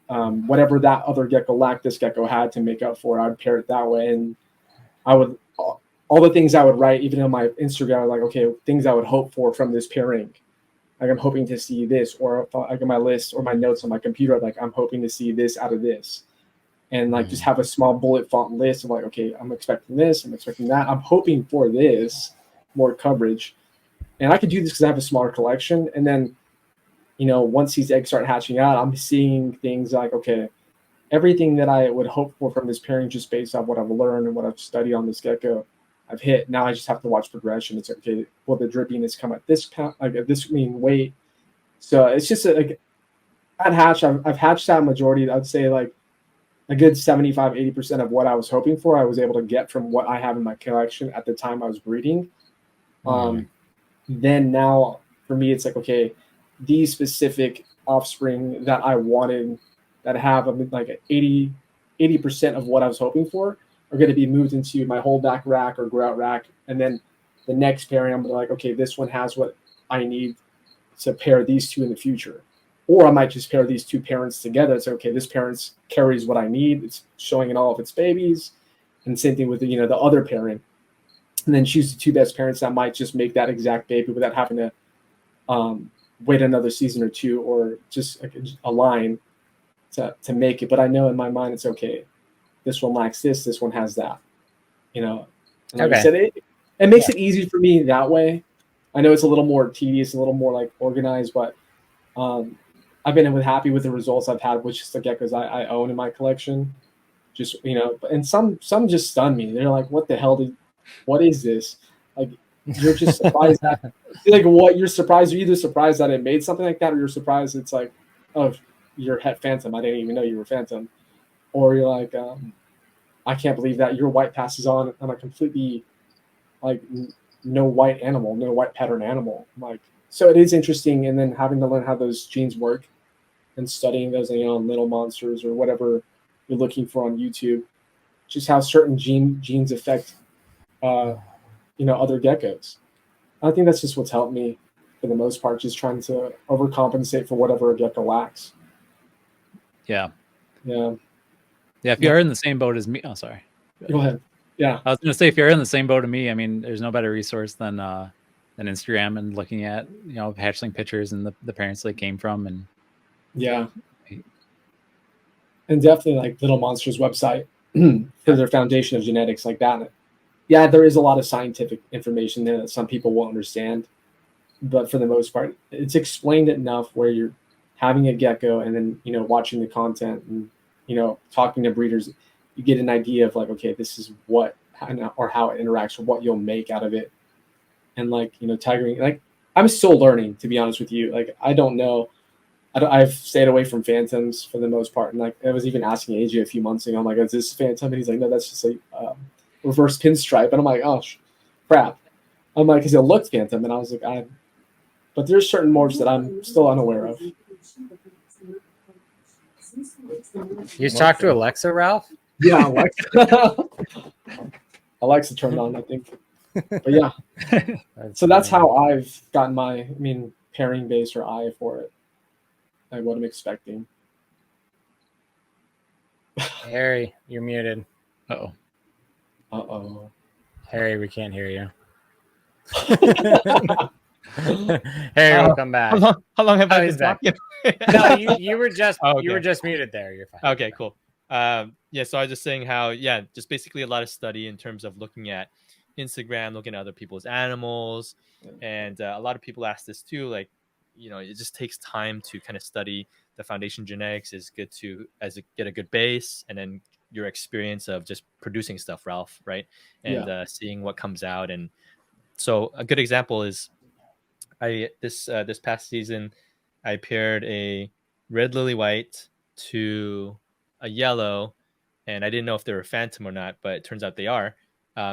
whatever that other gecko lacked, this gecko had to make up for it. I would pair it that way. And I would, all the things I would write, even on my Instagram, like, okay, things I would hope for from this pairing. Like, I'm hoping to see this, or like on my list or my notes on my computer, like, I'm hoping to see this out of this. And like, just have a small bullet font list of like, okay, I'm expecting this, I'm expecting that, I'm hoping for this, more coverage. And I could do this because I have a smaller collection. And then, you know, once these eggs start hatching out, I'm seeing things like, okay, everything that I would hope for from this pairing, just based on what I've learned and what I've studied on this gecko, I've hit. Now I just have to watch progression. It's okay, will the drippiness come at this pound, like at this mean weight? So it's just like at hatch, I've hatched out majority. I'd say like a good 75-80% of what I was hoping for, I was able to get from what I have in my collection at the time I was breeding. Then now for me, it's like, okay, these specific offspring that I wanted, that have like 80% of what I was hoping for, are going to be moved into my holdback rack or grout rack. And then the next pairing, I'm like, okay, this one has what I need to pair these 2 in the future. Or I might just pair these 2 parents together. It's okay, this parent carries what I need. It's showing in all of its babies. And same thing with the, you know, the other pairing. And then choose the 2 best parents that might just make that exact baby without having to wait another season or 2, or just like a line to make it. But I know in my mind, it's okay, this one lacks this one has that, you know. And like I said, it makes it easy for me that way. I know it's a little more tedious, a little more like organized, but I've been happy with the results I've had with just the geckos I own in my collection. Just, you know, and some just stun me. They're like, what the hell what is this? Like, you're just surprised that, like, what you're surprised. You're either surprised that it made something like that, or you're surprised it's like, oh, you're het Phantom. I didn't even know you were Phantom. Or you're like, I can't believe that your white passes on a completely like no white animal, no white pattern animal. Like, so it is interesting. And then having to learn how those genes work and studying those, you know, little monsters or whatever you're looking for on YouTube, just how certain genes affect, you know, other geckos. I think that's just what's helped me for the most part, just trying to overcompensate for whatever a gecko lacks. Yeah. Yeah. Yeah. If you're in the same boat as me, oh, sorry. Go ahead. Yeah. I was going to say, if you're in the same boat as me, I mean, there's no better resource than Instagram and looking at, you know, hatchling pictures and the parents they came from. And yeah. And definitely like Little Monsters website for their foundation of genetics like that. Yeah, there is a lot of scientific information there that some people won't understand. But for the most part, it's explained enough where you're having a gecko and then, you know, watching the content and, you know, talking to breeders, you get an idea of like, okay, this is what or how it interacts or what you'll make out of it. And like, you know, tigering, like, I'm still learning, to be honest with you. Like, I don't know. I've stayed away from phantoms for the most part. And like, I was even asking AJ a few months ago, I'm like, is this a phantom? And he's like, no, that's just a reverse pinstripe. And I'm like, oh, crap. I'm like, because it looked phantom. And I was like, but there's certain morphs that I'm still unaware of. You talked to Alexa, Ralph? Yeah, Alexa. Alexa turned on, I think. But yeah. So that's how I've gotten my, pairing base or eye for it. Like what I'm expecting. Harry, you're muted. Uh-oh. Uh-oh. Harry, we can't hear you. Harry, we'll come back. How long have I been talking? No, you were just you were just muted there. You're fine. Okay, cool. Yeah, so I was just saying how, just basically a lot of study in terms of looking at Instagram, looking at other people's animals. And a lot of people ask this too, like, you know, it just takes time to kind of study the foundation genetics. Is good to get a good base, and then your experience of just producing stuff, Ralph, right? And seeing what comes out. And so a good example is this past season, I paired a red lily white to a yellow, and I didn't know if they were phantom or not, but it turns out they are.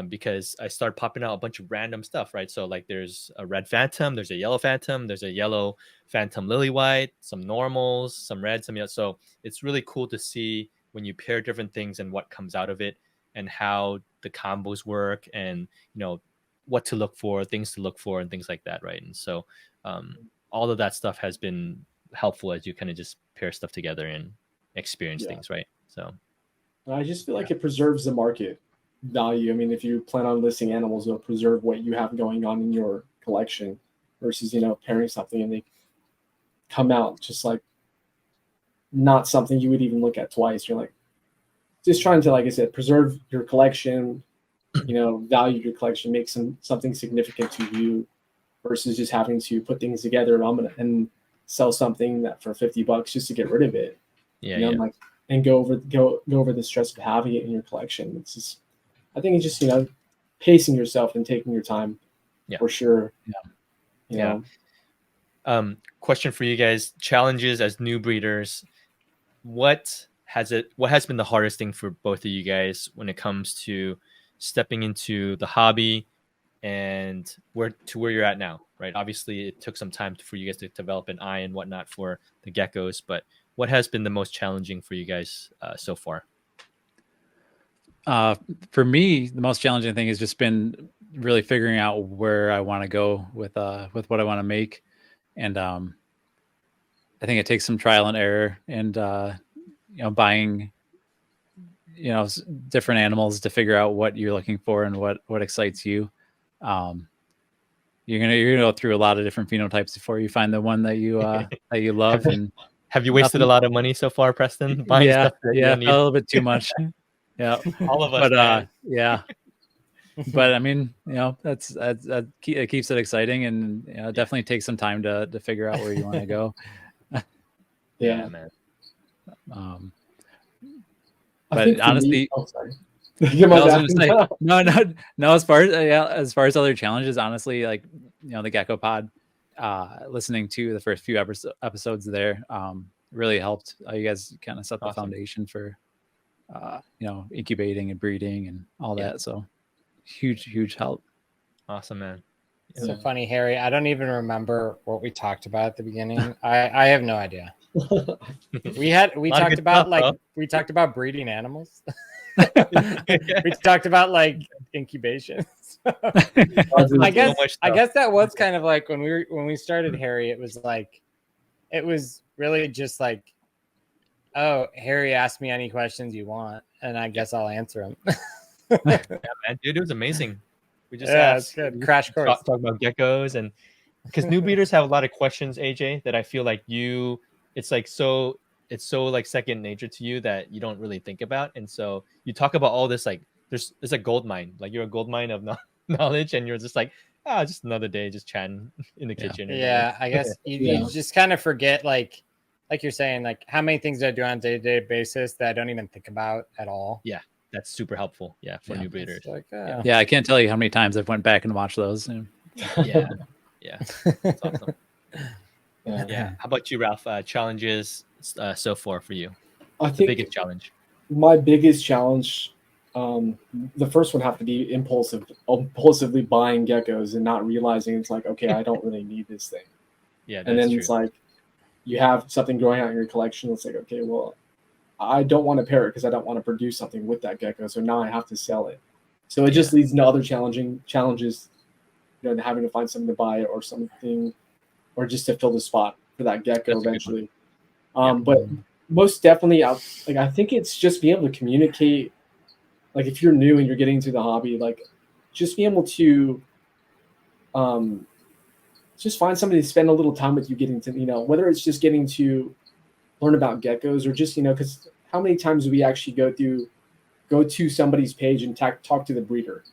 because I started popping out a bunch of random stuff, right? So like there's a red phantom, there's a yellow phantom, there's a yellow phantom lily white, some normals, some red, some yellow. So it's really cool to see when you pair different things and what comes out of it and how the combos work and, what to look for, things to look for and things like that, right? And so all of that stuff has been helpful as you kind of just pair stuff together and experience things, right? So I just feel like it preserves the market value. I mean, if you plan on listing animals, it'll preserve what you have going on in your collection versus, pairing something and they come out just like not something you would even look at twice. You're like just trying to, like I said, preserve your collection, value your collection, make something significant to you versus just having to put things together and sell something that for $50 just to get rid of it. Like, and go over the stress of having it in your collection. It's just, I think it's just, pacing yourself and taking your time for sure. Question for you guys, challenges as new breeders. What has been the hardest thing for both of you guys when it comes to stepping into the hobby and where you're at now, right? Obviously it took some time for you guys to develop an eye and whatnot for the geckos, but what has been the most challenging for you guys so far? For me, the most challenging thing has just been really figuring out where I want to go with what I want to make. And I think it takes some trial and error and, buying, different animals to figure out what you're looking for and what excites you. You're gonna go through a lot of different phenotypes before you find the one that you that you love. And have you wasted a lot of money so far, Preston? Buying stuff that you don't need? A little bit too much. Yeah, all of us. But yeah, but I mean, that keeps it exciting, and it definitely takes some time to figure out where you want to go. Yeah, man. But honestly, no. As far as other challenges, honestly, like the Gecko Pod, listening to the first few episodes there, really helped. You guys kind of set the foundation for, incubating and breeding and all that. So huge help. Awesome, man. So funny, Harry. I don't even remember what we talked about at the beginning. I have no idea. We talked about breeding animals. We talked about like incubation. I guess that was kind of like when we started Harry, it was really just like, oh, Harry, ask me any questions you want and I guess I'll answer them. Yeah, man, dude, it was amazing. We just it's good. Crash course. Talk about geckos, and because new breeders have a lot of questions, AJ, that I feel like it's so like second nature to you that you don't really think about, and so you talk about all this like it's a gold mine, like you're a gold mine of knowledge, and you're just like, just another day just chatting in the kitchen. Yeah, I guess you just kind of forget like you're saying, like how many things I do on a day-to-day basis that I don't even think about at all. Yeah. That's super helpful. Yeah. For new breeders. Like, I can't tell you how many times I've went back and watched those. Yeah. That's awesome. Yeah. How about you, Ralph? Challenges so far for you? I think the biggest challenge. My biggest challenge, the first one have to be impulsively buying geckos and not realizing it's like, okay, I don't really need this thing. Yeah. And then it's like you have something growing out in your collection. It's like, okay, well, I don't want to pair it because I don't want to produce something with that gecko. So now I have to sell it. So it just leads to other challenges, having to find something to buy or something, or just to fill the spot for that gecko eventually. But most definitely, I think it's just being able to communicate. Like if you're new and you're getting into the hobby, like just being able to just find somebody to spend a little time with you, getting to, whether it's just getting to learn about geckos or just, because how many times do we actually go to somebody's page and talk to the breeder,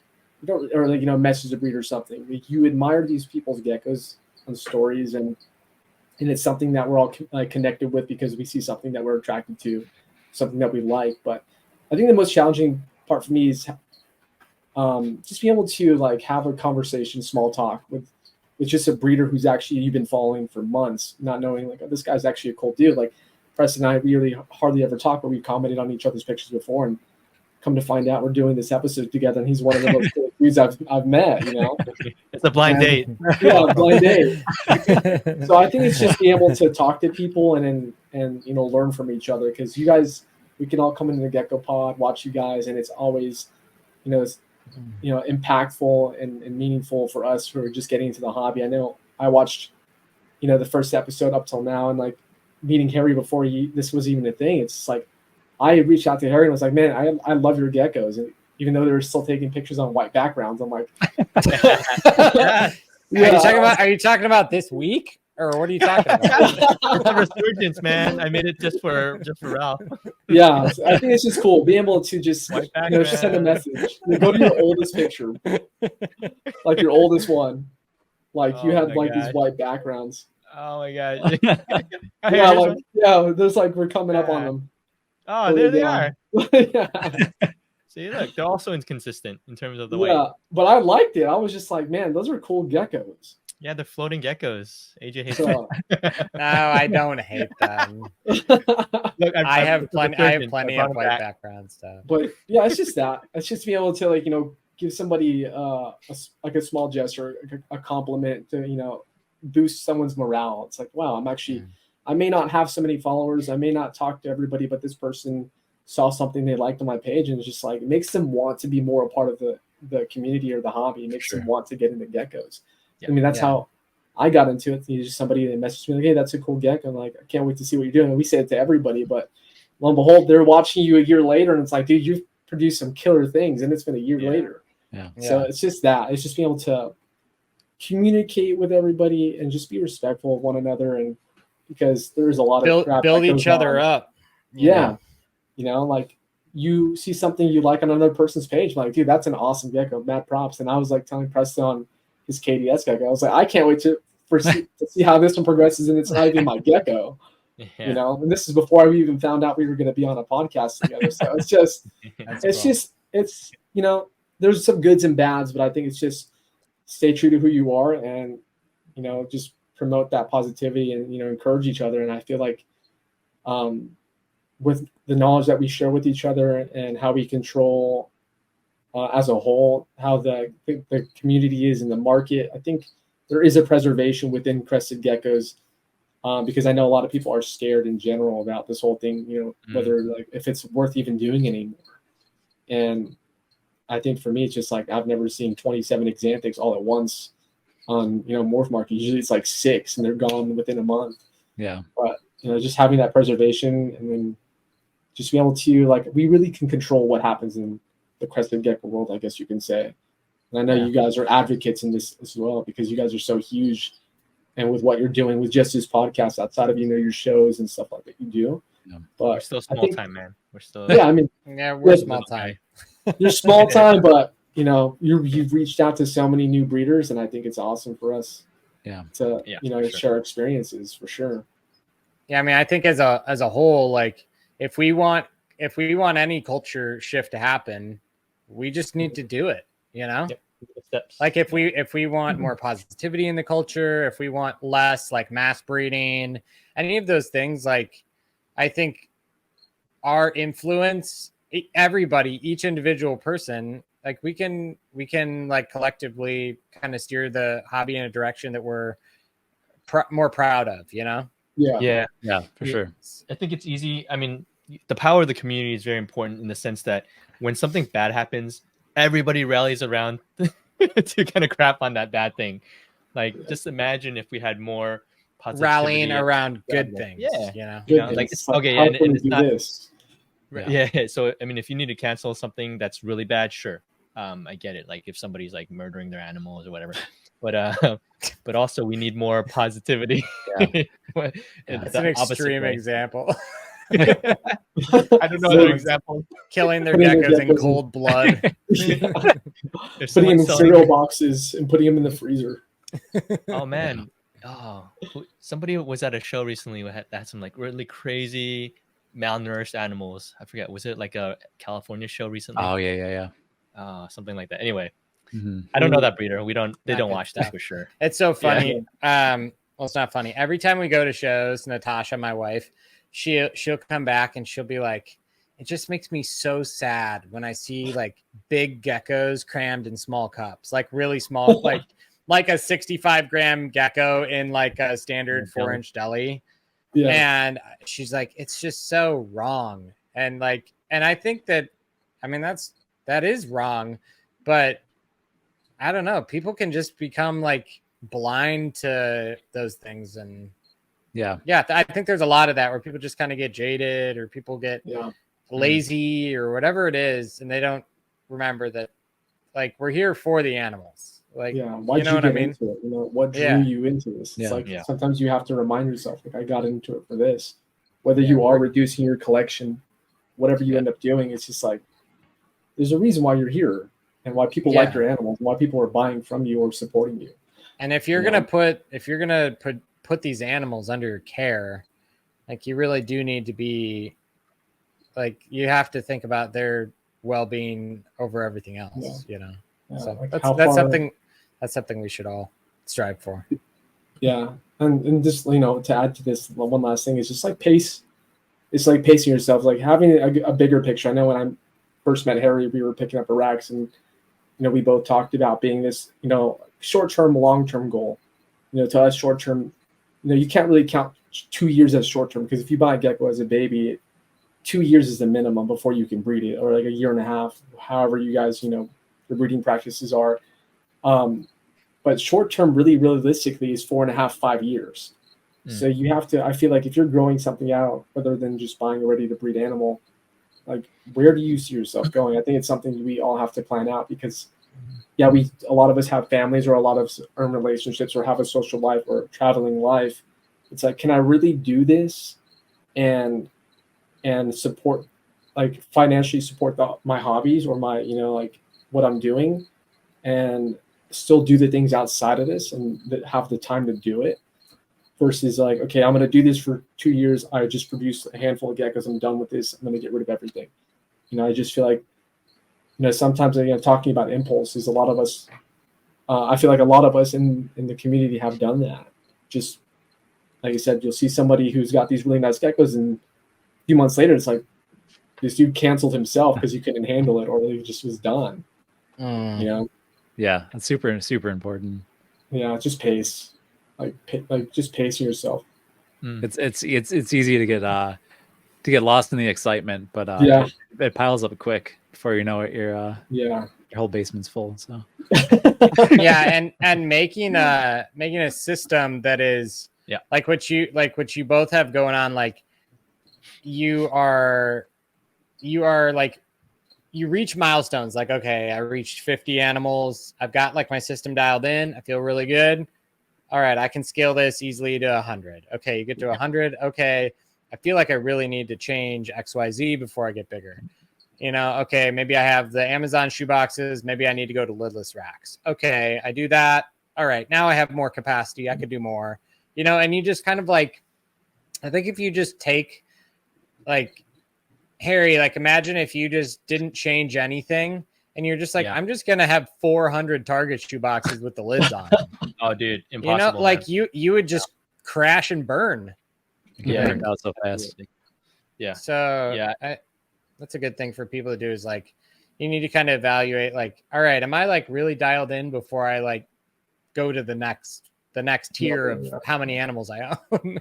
or message the breeder or something. You admire these people's geckos on stories, and it's something that we're all connected with because we see something that we're attracted to, something that we like. But I think the most challenging part for me is just being able to have a conversation, small talk with just a breeder who's actually you've been following for months, not knowing oh, this guy's actually a cool dude. Like Preston and I really hardly ever talk, but we commented on each other's pictures before and come to find out we're doing this episode together, and he's one of the most cool dudes I've met. It's a blind date. Yeah, a blind date. So I think it's just being able to talk to people and learn from each other, because you guys, we can all come into the Gecko Pod, watch you guys, and it's always impactful and meaningful for us who are just getting into the hobby. I know I watched the first episode up till now, and like meeting Harry before this was even a thing. It's like I reached out to Harry and was like, man, I love your geckos, and even though they were still taking pictures on white backgrounds, I'm like, yeah. Are you talking about this week, or what are you talking about? It's a resurgence, man. I made it just for Ralph. Yeah, I think it's just cool being able to just just send a message. Go to your oldest picture, like your oldest one, like you had like these white backgrounds. Oh my god! There's like we're coming up on them. Oh, there they are. Yeah. See, look, they're also inconsistent in terms of the white. Yeah, but I liked it. I was just like, man, those are cool geckos. Yeah, they're floating geckos. AJ hates them. No, I don't hate them. Look, I have plenty of white background stuff. But yeah, it's just that. It's just being able to give somebody a small gesture, a compliment to boost someone's morale. It's like, wow, I'm actually. I may not have so many followers. I may not talk to everybody, but this person saw something they liked on my page, and it's just like it makes them want to be more a part of the community or the hobby. It makes them want to get into geckos. Yeah. I mean, that's how I got into it. Just somebody that messaged me like, hey, that's a cool gecko. I'm like, I can't wait to see what you're doing. And we say it to everybody, but lo and behold, they're watching you a year later, and it's like, dude, you've produced some killer things, and it's been a year later. Yeah. So it's just that. It's just being able to communicate with everybody and just be respectful of one another, and because there's a lot of crap build each other up. Yeah. Like you see something you like on another person's page, like, dude, that's an awesome gecko, mad props. And I was like telling Preston on his KDS gecko, I was like, I can't wait to see how this one progresses, and it's not even my gecko. And this is before we even found out we were going to be on a podcast together. So it's just it's there's some goods and bads, but I think it's just stay true to who you are, and just promote that positivity and encourage each other. And I feel like with the knowledge that we share with each other and how we control as a whole how the community is in the market, I think there is a preservation within crested geckos, because I know a lot of people are scared in general about this whole thing, whether like if it's worth even doing anymore. And I think for me, it's just like I've never seen 27 xanthics all at once on morph market. Usually it's like 6 and they're gone within a month. Yeah. But just having that preservation, and then just be able to we really can control what happens in the crested gecko world, I guess you can say. And I know you guys are advocates in this as well, because you guys are so huge, and with what you're doing with just this podcast outside of your shows and stuff like that you do. Yeah. But we're still small time, man. We're still we're small time. You're small time, but you've reached out to so many new breeders, and I think it's awesome for us. Yeah. To share experiences for sure. Yeah, I mean, I think as a whole, like if we want any culture shift to happen, we just need to do it. Steps. Like if we want more positivity in the culture, if we want less like mass breeding, any of those things, like I think our influence, everybody, each individual person, like we can like collectively kind of steer the hobby in a direction that we're more proud of, Yeah, for sure. I think it's easy. I mean, the power of the community is very important in the sense that when something bad happens, everybody rallies around to kind of crap on that bad thing. Like, just imagine if we had more positivity rallying around good things. Yeah, like it's okay, and it's not this. Yeah. So I mean, if you need to cancel something that's really bad, sure, I get it. Like if somebody's like murdering their animals or whatever, but also we need more positivity. It's an extreme example. I don't know another example. Killing their geckos in cold blood. Putting them in cereal boxes and putting them in the freezer. Oh man. Oh, somebody was at a show recently that had some like really crazy malnourished animals. I forget. Was it like a California show recently? Oh yeah. Something like that. Anyway, I don't know that breeder. They don't watch that for sure. It's so funny. Well, it's not funny. Every time we go to shows, Natasha, my wife, she'll come back and she'll be like, it just makes me so sad when I see like big geckos crammed in small cups, like really small, like a 65-gram gecko in like a standard 4-inch deli. Yeah. And she's like, it's just so wrong. And like, and I think that, I mean, that is wrong, but I don't know. People can just become like blind to those things. And yeah, I think there's a lot of that where people just kind of get jaded, or people get lazy or whatever it is, and they don't remember that like we're here for the animals. Like, why'd you know what I mean? Into it? You know, what drew you into this? It's like sometimes you have to remind yourself, like, I got into it for this. Whether you are reducing your collection, whatever you end up doing, it's just like there's a reason why you're here and why people like your animals, and why people are buying from you or supporting you. And if you're gonna put these animals under your care, like you really do need to be like, you have to think about their well-being over everything else, you know. So like that's something we should all strive for. And just, you know, to add to this, one last thing is just like pace. It's like pacing yourself, like having a bigger picture. I know when I first met Harry, we were picking up a racks, and you know, we both talked about being this, you know, short-term, long-term goal. You know, to us, short-term, you know, you can't really count 2 years as short-term, because if you buy a gecko as a baby, 2 years is the minimum before you can breed it, or like a year and a half, however you guys, you know, the breeding practices are. But short-term, really realistically, is 4.5, 5 years. So you have to, I feel like if you're growing something out, other than just buying a ready-to-breed animal, like, where do you see yourself going? I think it's something we all have to plan out, because a lot of us have families, or a lot of us are in relationships, or have a social life, or traveling life. It's like, can I really do this and support, like, financially support my hobbies, or my, you know, like what I'm doing, and still do the things outside of this and have the time to do it, versus like, okay, I'm going to do this for 2 years. I just produce a handful of geckos. I'm done with this. I'm going to get rid of everything. You know, I just feel like, you know, sometimes, you know, talking about impulse is, a lot of us, I feel like a lot of us in the community have done that. Just like I said, you'll see somebody who's got these really nice geckos, and a few months later, it's like this dude canceled himself because he couldn't handle it, or he just was done. You know? Yeah, that's super, super important. Yeah, just pace. Like just pace yourself. It's easy to get lost in the excitement, but it piles up quick before you know it. Your whole basement's full. So and making a system that is like what you both have going on. Like you are like, you reach milestones, like, okay, I reached 50 animals. I've got like my system dialed in. I feel really good. All right, I can scale this easily to 100. Okay, you get to 100. Okay, I feel like I really need to change XYZ before I get bigger. You know, okay, maybe I have the Amazon shoeboxes. Maybe I need to go to lidless racks. Okay, I do that. All right, now I have more capacity. I could do more. You know, and you just kind of like, I think if you just take, like, Harry, like, imagine if you just didn't change anything, and you're just like, I'm just gonna have 400 Target shoeboxes with the lids on. Oh, dude, impossible. You know, like you would just crash and burn. Out so fast. So that's a good thing for people to do, is like, you need to kind of evaluate, like, all right, am I like really dialed in before I like go to the next tier of how many animals I own?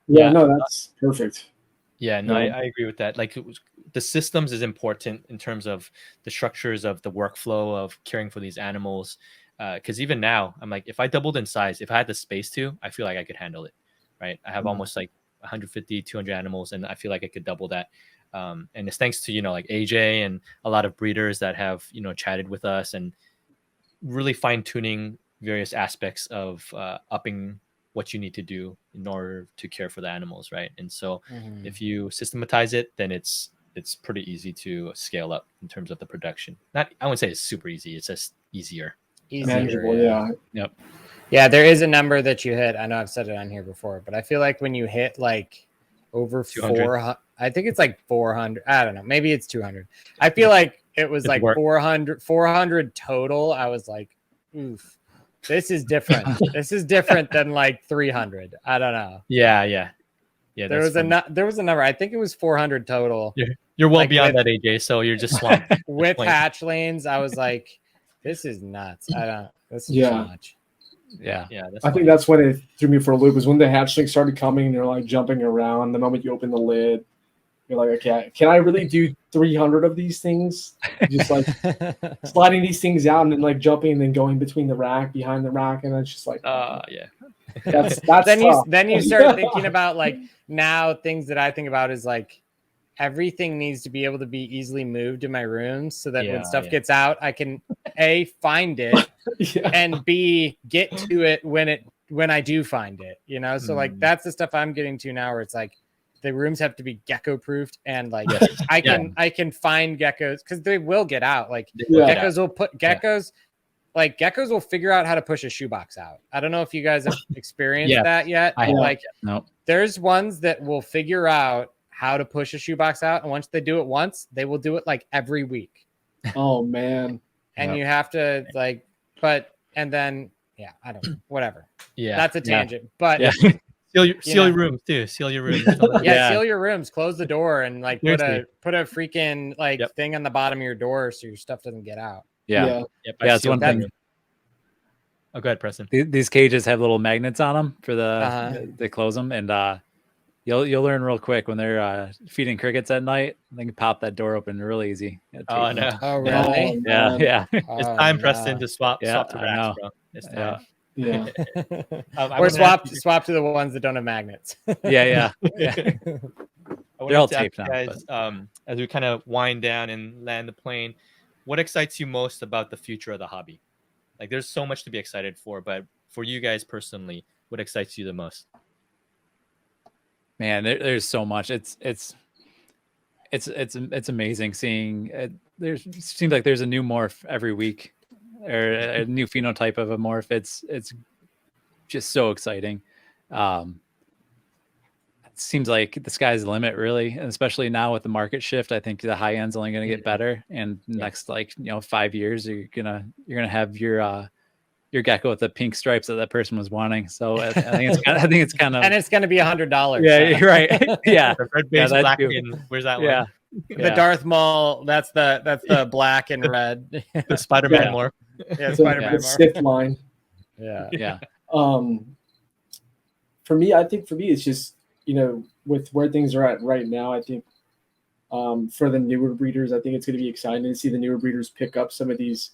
No, that's perfect. Yeah, no, I agree with that. Like, the systems is important in terms of the structures of the workflow of caring for these animals. Because even now, I'm like, if I doubled in size, if I had the space to, I feel like I could handle it, right? I have almost like 150, 200 animals, and I feel like I could double that. And it's thanks to, you know, like AJ and a lot of breeders that have, you know, chatted with us and really fine tuning various aspects of upping what you need to do in order to care for the animals, right? And so if you systematize it, then it's pretty easy to scale up in terms of the production. I wouldn't say it's super easy, it's just easier. Manageable. Yeah, there is a number that you hit. I know I've said it on here before, but I feel like when you hit like over 400, I think it's like 400. I don't know. Maybe it's 200. I feel like it was like 400 total. I was like, oof. This is different. This is different than like 300. I don't know. Yeah. Yeah, there was a number. I think it was 400 total. You're well beyond that, AJ. So you're just swamped with hatchlings. I was like, this is nuts. This is too much. Yeah. I think that's when it threw me for a loop. Was when the hatchlings started coming and they're like jumping around. The moment you open the lid, you're like, okay, can I really do 300 of these things? Just like sliding these things out and then like jumping and then going between the rack, behind the rack, and it's just like, yeah. That's then you start thinking about like now things that I think about is like everything needs to be able to be easily moved in my rooms so that when stuff gets out, I can A, find it and B, get to it when I do find it, you know? So like that's the stuff I'm getting to now where it's like the rooms have to be gecko proofed and like I can find geckos because they will get out. Like geckos will put geckos. Like geckos will figure out how to push a shoebox out. I don't know if you guys have experienced that yet. There's ones that will figure out how to push a shoebox out, and once they do it once, they will do it like every week. Oh man! And you have to like, and then I don't know, whatever. Yeah, that's a tangent. But seal your rooms too. Seal your rooms. Seal your rooms. Close the door and like put a freaking like thing on the bottom of your door so your stuff doesn't get out. Yeah. That's one thing. Oh, go ahead, Preston. These cages have little magnets on them for they close them, and you'll learn real quick when they're feeding crickets at night. They can pop that door open real easy. Oh no! Oh really? Yeah. It's time, Preston, to swap the racks, bro. It's time. Yeah. Or swap to the ones that don't have magnets. Yeah. They're all taped now. Guys, as we kind of wind down and land the plane, what excites you most about the future of the hobby? Like, there's so much to be excited for, but for you guys personally, what excites you the most? Man, there's so much. It's amazing seeing it. Seems like there's a new morph every week, or a new phenotype of a morph. It's just so exciting. It seems like the sky's the limit, really, and especially now with the market shift. I think the high end's only going to get better, and next 5 years, you're gonna have your gecko with the pink stripes that person was wanting. So I think it's kind of, and it's going to be $100. Yeah, you're right. Yeah, the red base black and where's that one? The Darth Maul. That's the black and red. The Spider-Man morph. Yeah, Spider-Man morph. Sith line. Yeah. For me, it's just, with where things are at right now, I think for the newer breeders, I think it's going to be exciting to see the newer breeders pick up some of these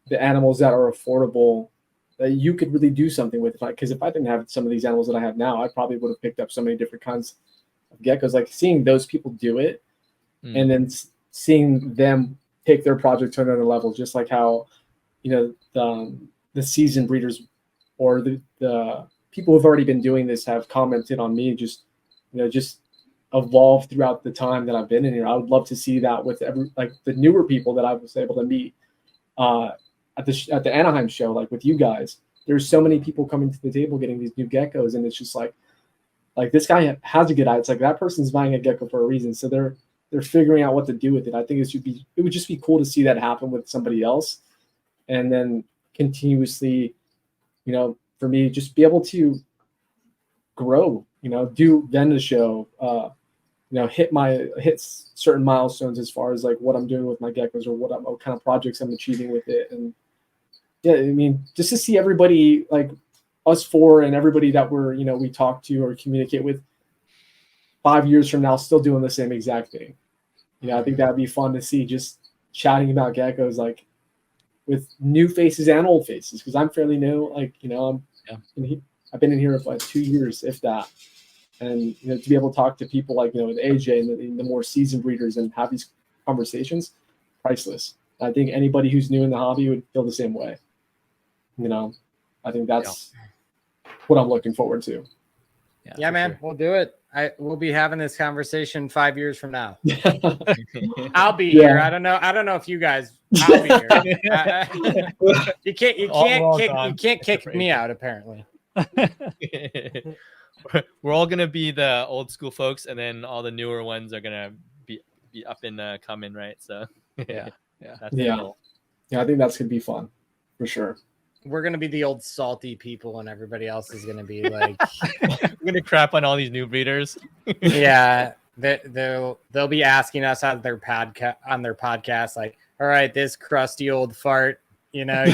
the animals that are affordable that you could really do something with. Because if I didn't have some of these animals that I have now, I probably would have picked up so many different kinds of geckos. Like seeing those people do it and then seeing them take their project to another level, just like how, the seasoned breeders or the people who've already been doing this have commented on me, just evolved throughout the time that I've been in here. I would love to see that with the newer people that I was able to meet at the Anaheim show, like with you guys. There's so many people coming to the table getting these new geckos, and it's just like this guy has a good eye. It's like that person's buying a gecko for a reason, so they're figuring out what to do with it. I think it would just be cool to see that happen with somebody else, and then continuously, for me, just be able to grow, do the show, hit certain milestones as far as like what I'm doing with my geckos or what kind of projects I'm achieving with it. And just to see everybody, like us four and everybody that we talk to or communicate with 5 years from now, still doing the same exact thing. I think that'd be fun to see, just chatting about geckos, like with new faces and old faces. Cause I'm fairly new, I've been in here for 2 years, if that. And to be able to talk to people like with AJ and the more seasoned breeders and have these conversations, priceless. I think anybody who's new in the hobby would feel the same way. I think that's what I'm looking forward to. Yeah, man, sure. We'll do it. We'll be having this conversation 5 years from now. I'll be here. I don't know if you guys. I'll be here. You can't kick me out, apparently. We're all gonna be the old school folks, and then all the newer ones are gonna be up in coming, right? So yeah. I think that's gonna be fun for sure. we're gonna be the old salty people, and everybody else is gonna be like, we're gonna crap on all these new breeders. yeah, they'll be asking us on their podcast, like, all right, this crusty old fart, you know,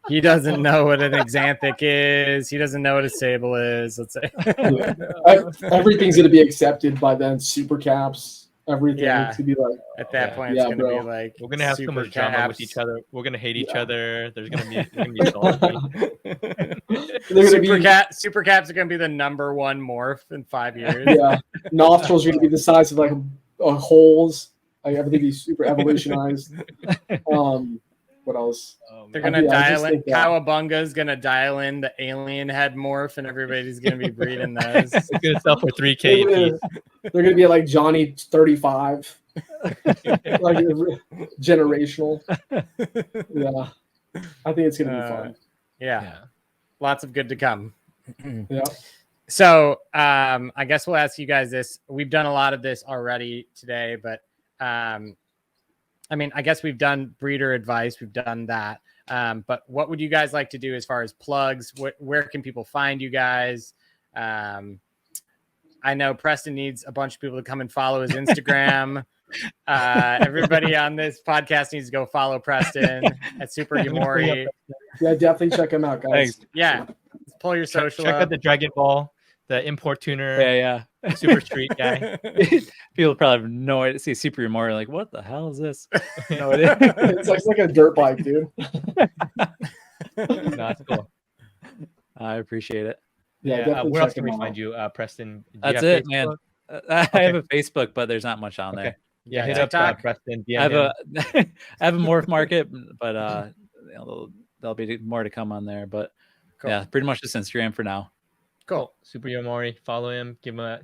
he doesn't know what an Xanthic is. He doesn't know what a sable is. Let's say everything's gonna be accepted by then. Super caps, everything to be like at that point. It's gonna be like we're gonna have so much drama with each other. We're gonna hate each other. There's gonna be salty. Super caps are gonna be the number one morph in 5 years. Yeah, nostrils are gonna be the size of like holes. Like everything be super evolutionized. What else? They're gonna dial in. Cowabunga's gonna dial in the alien head morph, and everybody's gonna be breeding those. It's gonna sell for $3,000. They're gonna be like Johnny 35, like generational. Yeah, I think it's gonna be fun. Yeah, lots of good to come. Yeah. So I guess we'll ask you guys this. We've done a lot of this already today, but I mean, I guess we've done breeder advice. We've done that. But what would you guys like to do as far as plugs? Where can people find you guys? I know Preston needs a bunch of people to come and follow his Instagram. Everybody on this podcast needs to go follow Preston at Super Yamori. Yeah, definitely check him out, guys. Thanks. Yeah. Pull your social check out the Dragon Ball, the import tuner. Yeah. Super street guy. People probably have no idea. See Super Yamori, like, what the hell is this? No idea. It's like a dirt bike, dude. That's cool. I appreciate it. Yeah. Where else can we find you, Preston? That's it, man. I have a Facebook, but there's not much on there. Yeah, hit up Preston. I have a morph market, but there'll be more to come on there. But yeah, pretty much just Instagram for now. Cool. Super Yamori. Follow him.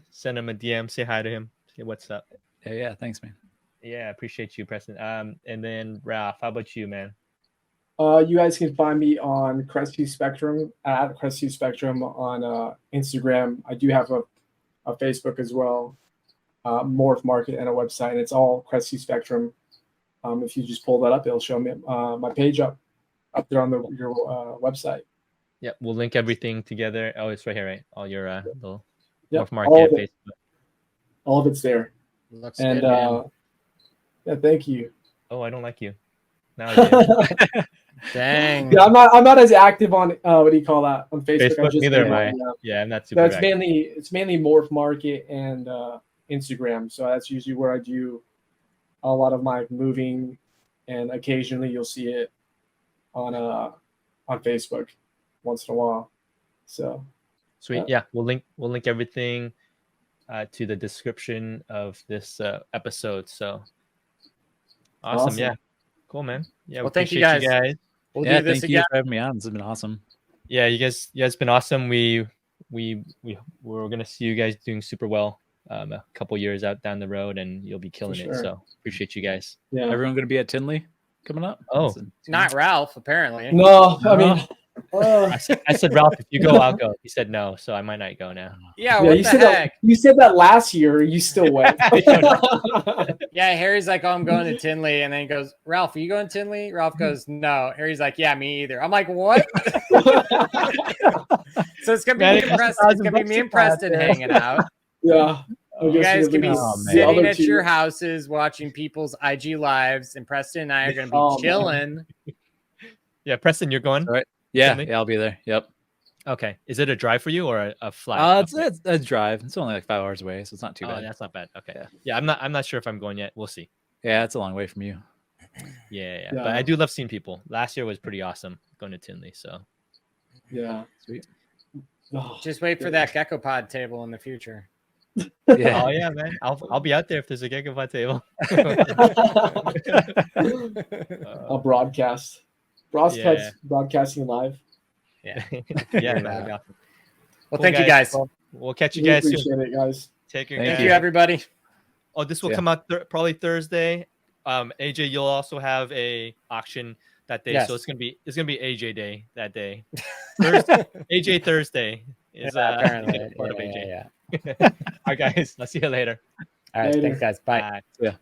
Send him a DM. Say hi to him. Say what's up. Yeah. Thanks, man. Yeah, appreciate you, Preston. And then Ralph, how about you, man? You guys can find me on Crestie Spectrum at Crestie Spectrum on Instagram. I do have a Facebook as well, Morph Market, and a website. And it's all Crestie Spectrum. If you just pull that up, it'll show me my page up there on your website. Yeah, we'll link everything together. Oh, it's right here, right? All your little Morph Market Facebook. All of it's there. Looks and good, yeah, thank you. Oh, I don't like you. Now I do. Dang. Yeah, I'm not as active on what do you call that on Facebook. Neither am I. Yeah, I'm not super. So it's mainly Morph Market and Instagram. So that's usually where I do a lot of my moving, and occasionally you'll see it on Facebook once in a while. So sweet. Yeah, we'll link everything to the description of this episode. So awesome. Yeah, cool, man. Yeah, well, thank you guys. We'll do this again. You for having me on. This has been awesome. Yeah, you guys been awesome. We're gonna see you guys doing super well a couple years out down the road, and you'll be killing it. So appreciate you guys. Yeah, everyone gonna be at Tinley coming up. Oh, not Ralph apparently. No, I mean. I said, Ralph, if you go, I'll go. He said no, so I might not go now. Yeah, what you the said heck? You said that last year. You still went. Yeah, Harry's like, oh, I'm going to Tinley. And then he goes, Ralph, are you going to Tinley? Ralph goes, no. Harry's like, yeah, me either. I'm like, what? So it's going to be me and Preston. It's going to be me and Preston hanging out. Yeah. You guys can be sitting at your houses watching people's IG lives, and Preston and I are going to be chilling. Yeah, Preston, you're going? All right. Yeah, I'll be there. Yep. Okay. Is it a drive for you or a flight? It's a drive. It's only like 5 hours away, so it's not too bad. That's not bad. Okay. Yeah, I'm not sure if I'm going yet. We'll see. Yeah, it's a long way from you. Yeah. But I do love seeing people. Last year was pretty awesome going to Tinley. So yeah, sweet. Just wait for that Gecko Pod table in the future. Yeah. Oh yeah, man. I'll be out there if there's a Gecko Pod table. I'll broadcast. Broadcasting live. Yeah. Yeah. Well, thank you guys. We'll catch you guys soon. Appreciate it, guys. Take care. Thank you, everybody. Oh, this will come out probably Thursday. AJ, you'll also have a auction that day, so it's gonna be AJ Day that day. Thursday, AJ Thursday is apparently part of AJ. Yeah. All right, guys. I'll see you later. All right, thanks, guys. Bye. Yeah.